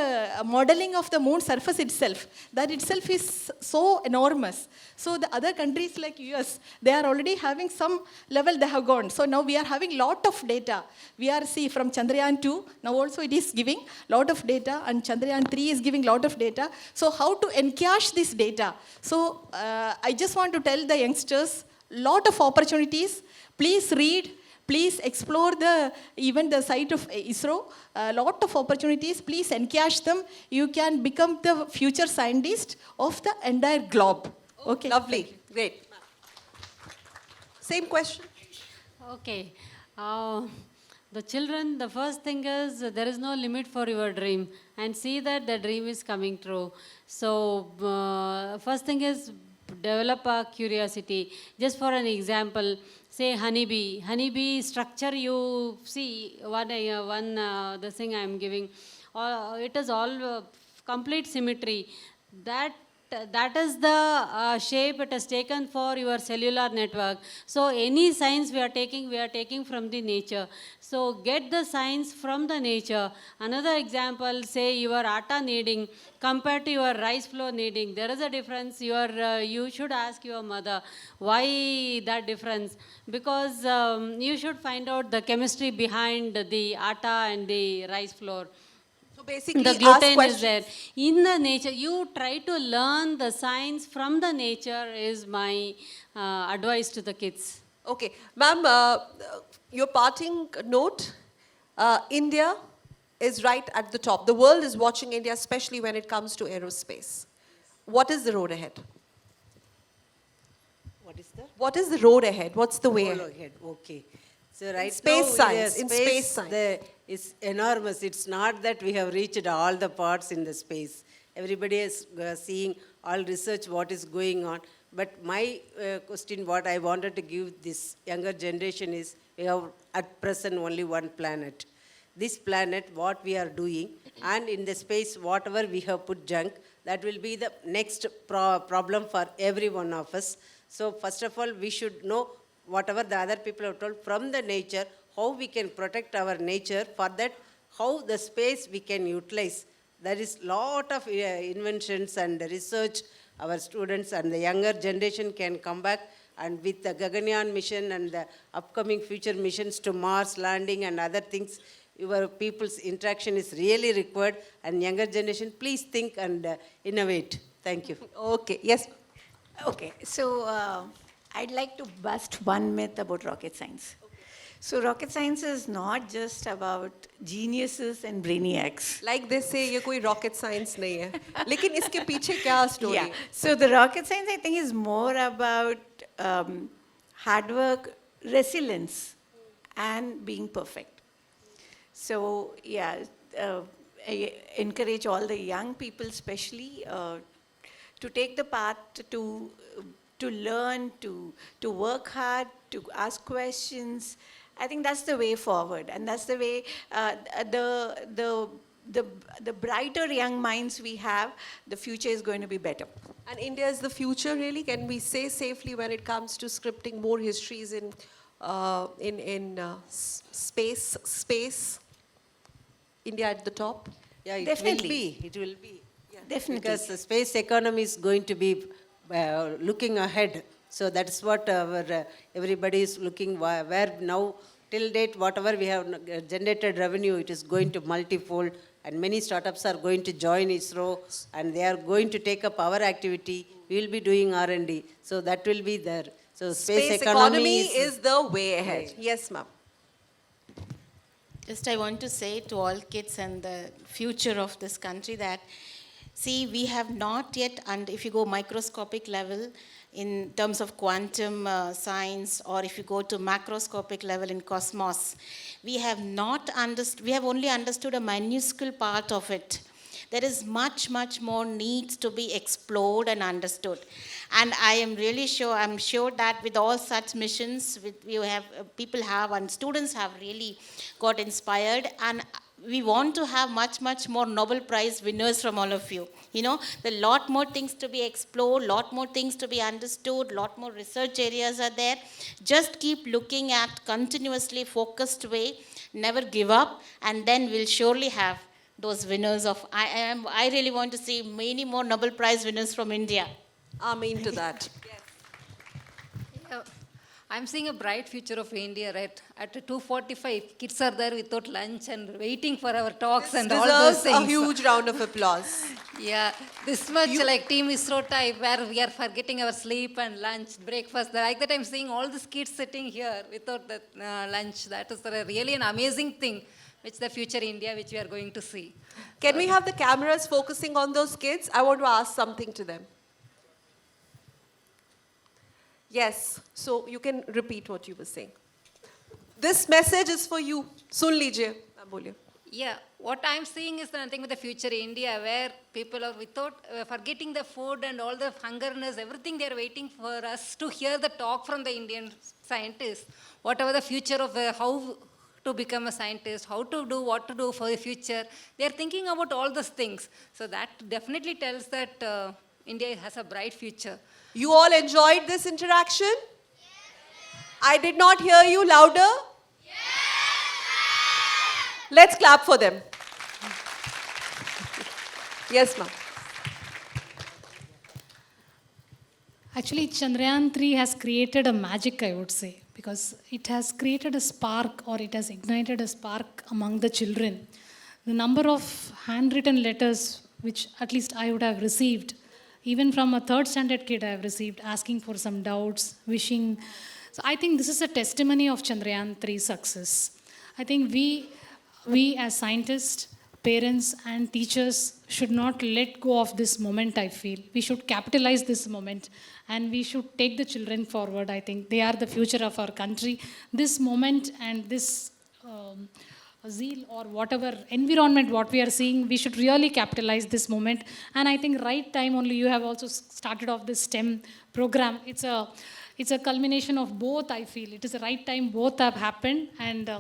modeling of the moon surface itself, that itself is so enormous. So the other countries like US, they are already having some level they have gone. So now we are having lot of data. We are, see, from Chandrayan 2, now also it is giving lot of data, and Chandrayan 3 is giving lot of data. So how to encash this data? So I just want to tell the youngsters, lot of opportunities. Please read. Please explore even the site of ISRO. A lot of opportunities. Please encash them. You can become the future scientist of the entire globe. Okay. Lovely. Great. Same question. Okay. The children, the first thing is there is no limit for your dream, and see that the dream is coming true. So, first thing is develop a curiosity. Just for an example, say honeybee. Honeybee structure you see, the thing I am giving, it is all complete symmetry. That is the shape it has taken for your cellular network. So any science we are taking from the nature. So get the science from the nature. Another example, say your atta kneading compared to your rice flour kneading. There is a difference. You should ask your mother why that difference. Because you should find out the chemistry behind the atta and the rice flour. So basically, The ask gluten questions. is there in the nature. You try to learn the science from the nature is my advice to the kids. Okay, ma'am, your parting note, India is right at the top. The world is watching India, especially when it comes to aerospace. What is the road ahead? What is the road ahead? What's the way ahead? Okay. So right space now, science, the in space science. is enormous. It's not that we have reached all the parts in the space. Everybody is seeing all research, what is going on. But my question, what I wanted to give this younger generation is, we have at present only one planet. This planet, what we are doing, and in the space, whatever we have put junk, that will be the next problem for every one of us. So first of all, we should know whatever the other people have told from the nature, how we can protect our nature, for that how the space we can utilize. There is lot of inventions and research our students and the younger generation can come back, and with the Gaganyaan mission and the upcoming future missions to Mars landing and other things, your people's interaction is really required, and younger generation, please think and innovate. Thank you. Okay, yes. Okay, so I'd like to bust one myth about rocket science. So rocket science is not just about geniuses and brainiacs. Like they say, ये कोई rocket science नहीं है. लेकिन इसके पीछे क्या story? Yeah. So the rocket science, I think, is more about hard work, resilience, and being perfect. So yeah, I encourage all the young people, especially, to take the path to learn, to work hard, to ask questions. I think that's the way forward, and that's the way the brighter young minds we have, the future is going to be better. And India is the future, really. Can we say safely when it comes to scripting more histories in space? India at the top. Yeah, it Definitely. will be. It will be. Yeah. Definitely. Because the space economy is going to be looking ahead. So that's what everybody is looking, where now, till date, whatever we have generated revenue, it is going to multifold, and many startups are going to join ISRO, and they are going to take up our activity. We will be doing R&D. So that will be there. So space economy is the way ahead. Right. Yes, ma'am. Just I want to say to all kids and the future of this country that, see, we have not yet, and if you go microscopic level in terms of quantum science, or if you go to macroscopic level in cosmos, we have not understood, we have only understood a minuscule part of it. There is much, much more needs to be explored and understood. And I am really sure, I'm sure that with all such missions, people have, and students have really got inspired, and we want to have much, much more Nobel Prize winners from all of you. You know, there are a lot more things to be explored, lot more things to be understood, lot more research areas are there. Just keep looking at continuously focused way, never give up, and then we'll surely have those winners of, I really want to see many more Nobel Prize winners from India. Amen to that. I'm seeing a bright future of India, right? At 2:45, kids are there without lunch and waiting for our talks and all those things. A huge round of applause. Yeah, this much like Team ISRO type, where we are forgetting our sleep and lunch, breakfast. Like that, I'm seeing all these kids sitting here without the lunch. That is really an amazing thing, which the future India, which we are going to see. Can we have the cameras focusing on those kids? I want to ask something to them. Yes, so you can repeat what you were saying. This message is for you. Sun lijiye. Boliye. Yeah, what I'm seeing is nothing with the future India, where people are without forgetting the food and all the hungerness, everything they're waiting for us to hear the talk from the Indian scientists. Whatever the future of how to become a scientist, how to do, what to do for the future, they're thinking about all those things. So that definitely tells that India has a bright future. You all enjoyed this interaction? I did not hear you louder. Let's clap for them. Yes, ma'am. Actually, Chandrayan 3 has created a magic, I would say, because it has created a spark, or it has ignited a spark among the children. The number of handwritten letters which at least I would have received, even from a third standard kid I have received, asking for some doubts, wishing. So I think this is a testimony of Chandrayan 3's success. I think we as scientists, parents and teachers should not let go of this moment, I feel. We should capitalize this moment and we should take the children forward. I think they are the future of our country. This moment and this zeal or whatever environment what we are seeing, we should really capitalize this moment. And I think right time only, you have also started off this STEM program. It's a culmination of both, I feel. It is the right time, both have happened, and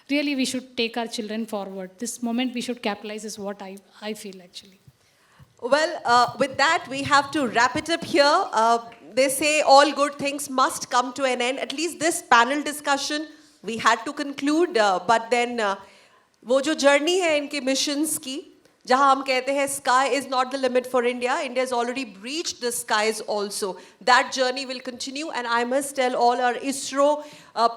really we should take our children forward. This moment we should capitalize is what I feel actually. Well, with that, we have to wrap it up here. They say all good things must come to an end. At least this panel discussion, we had to conclude. But then, वो जो journey है इनके missions की, जहाँ हम कहते हैं sky is not the limit for India. India has already breached the skies also. That journey will continue, and I must tell all our ISRO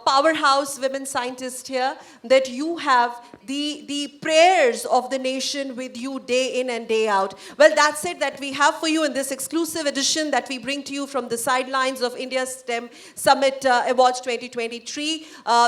powerhouse women scientists here that you have the prayers of the nation with you day in and day out. Well, that's it that we have for you in this exclusive edition that we bring to you from the sidelines of India's STEM Summit Awards 2023.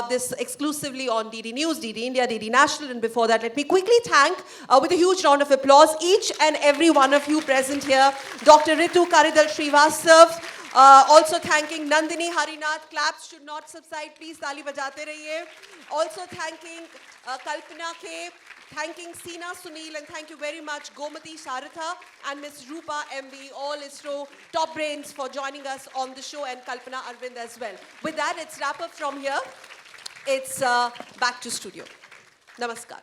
This exclusively on DD News, DD India, DD National, and before that, let me quickly thank, with a huge round of applause, each and every one of you present here. Dr. Ritu Karidal Srivastav, also thanking Nandini Harinath. Claps should not subside. Please, tali bajate rahiye. Also thanking Kalpana K, thanking Seena Sunil, and thank you very much Gomati Sharatha and Ms. Rupa MV, all ISRO top brains for joining us on the show, and Kalpana Arvind as well. With that, it's wrap up from here. It's back to studio. Namaskar.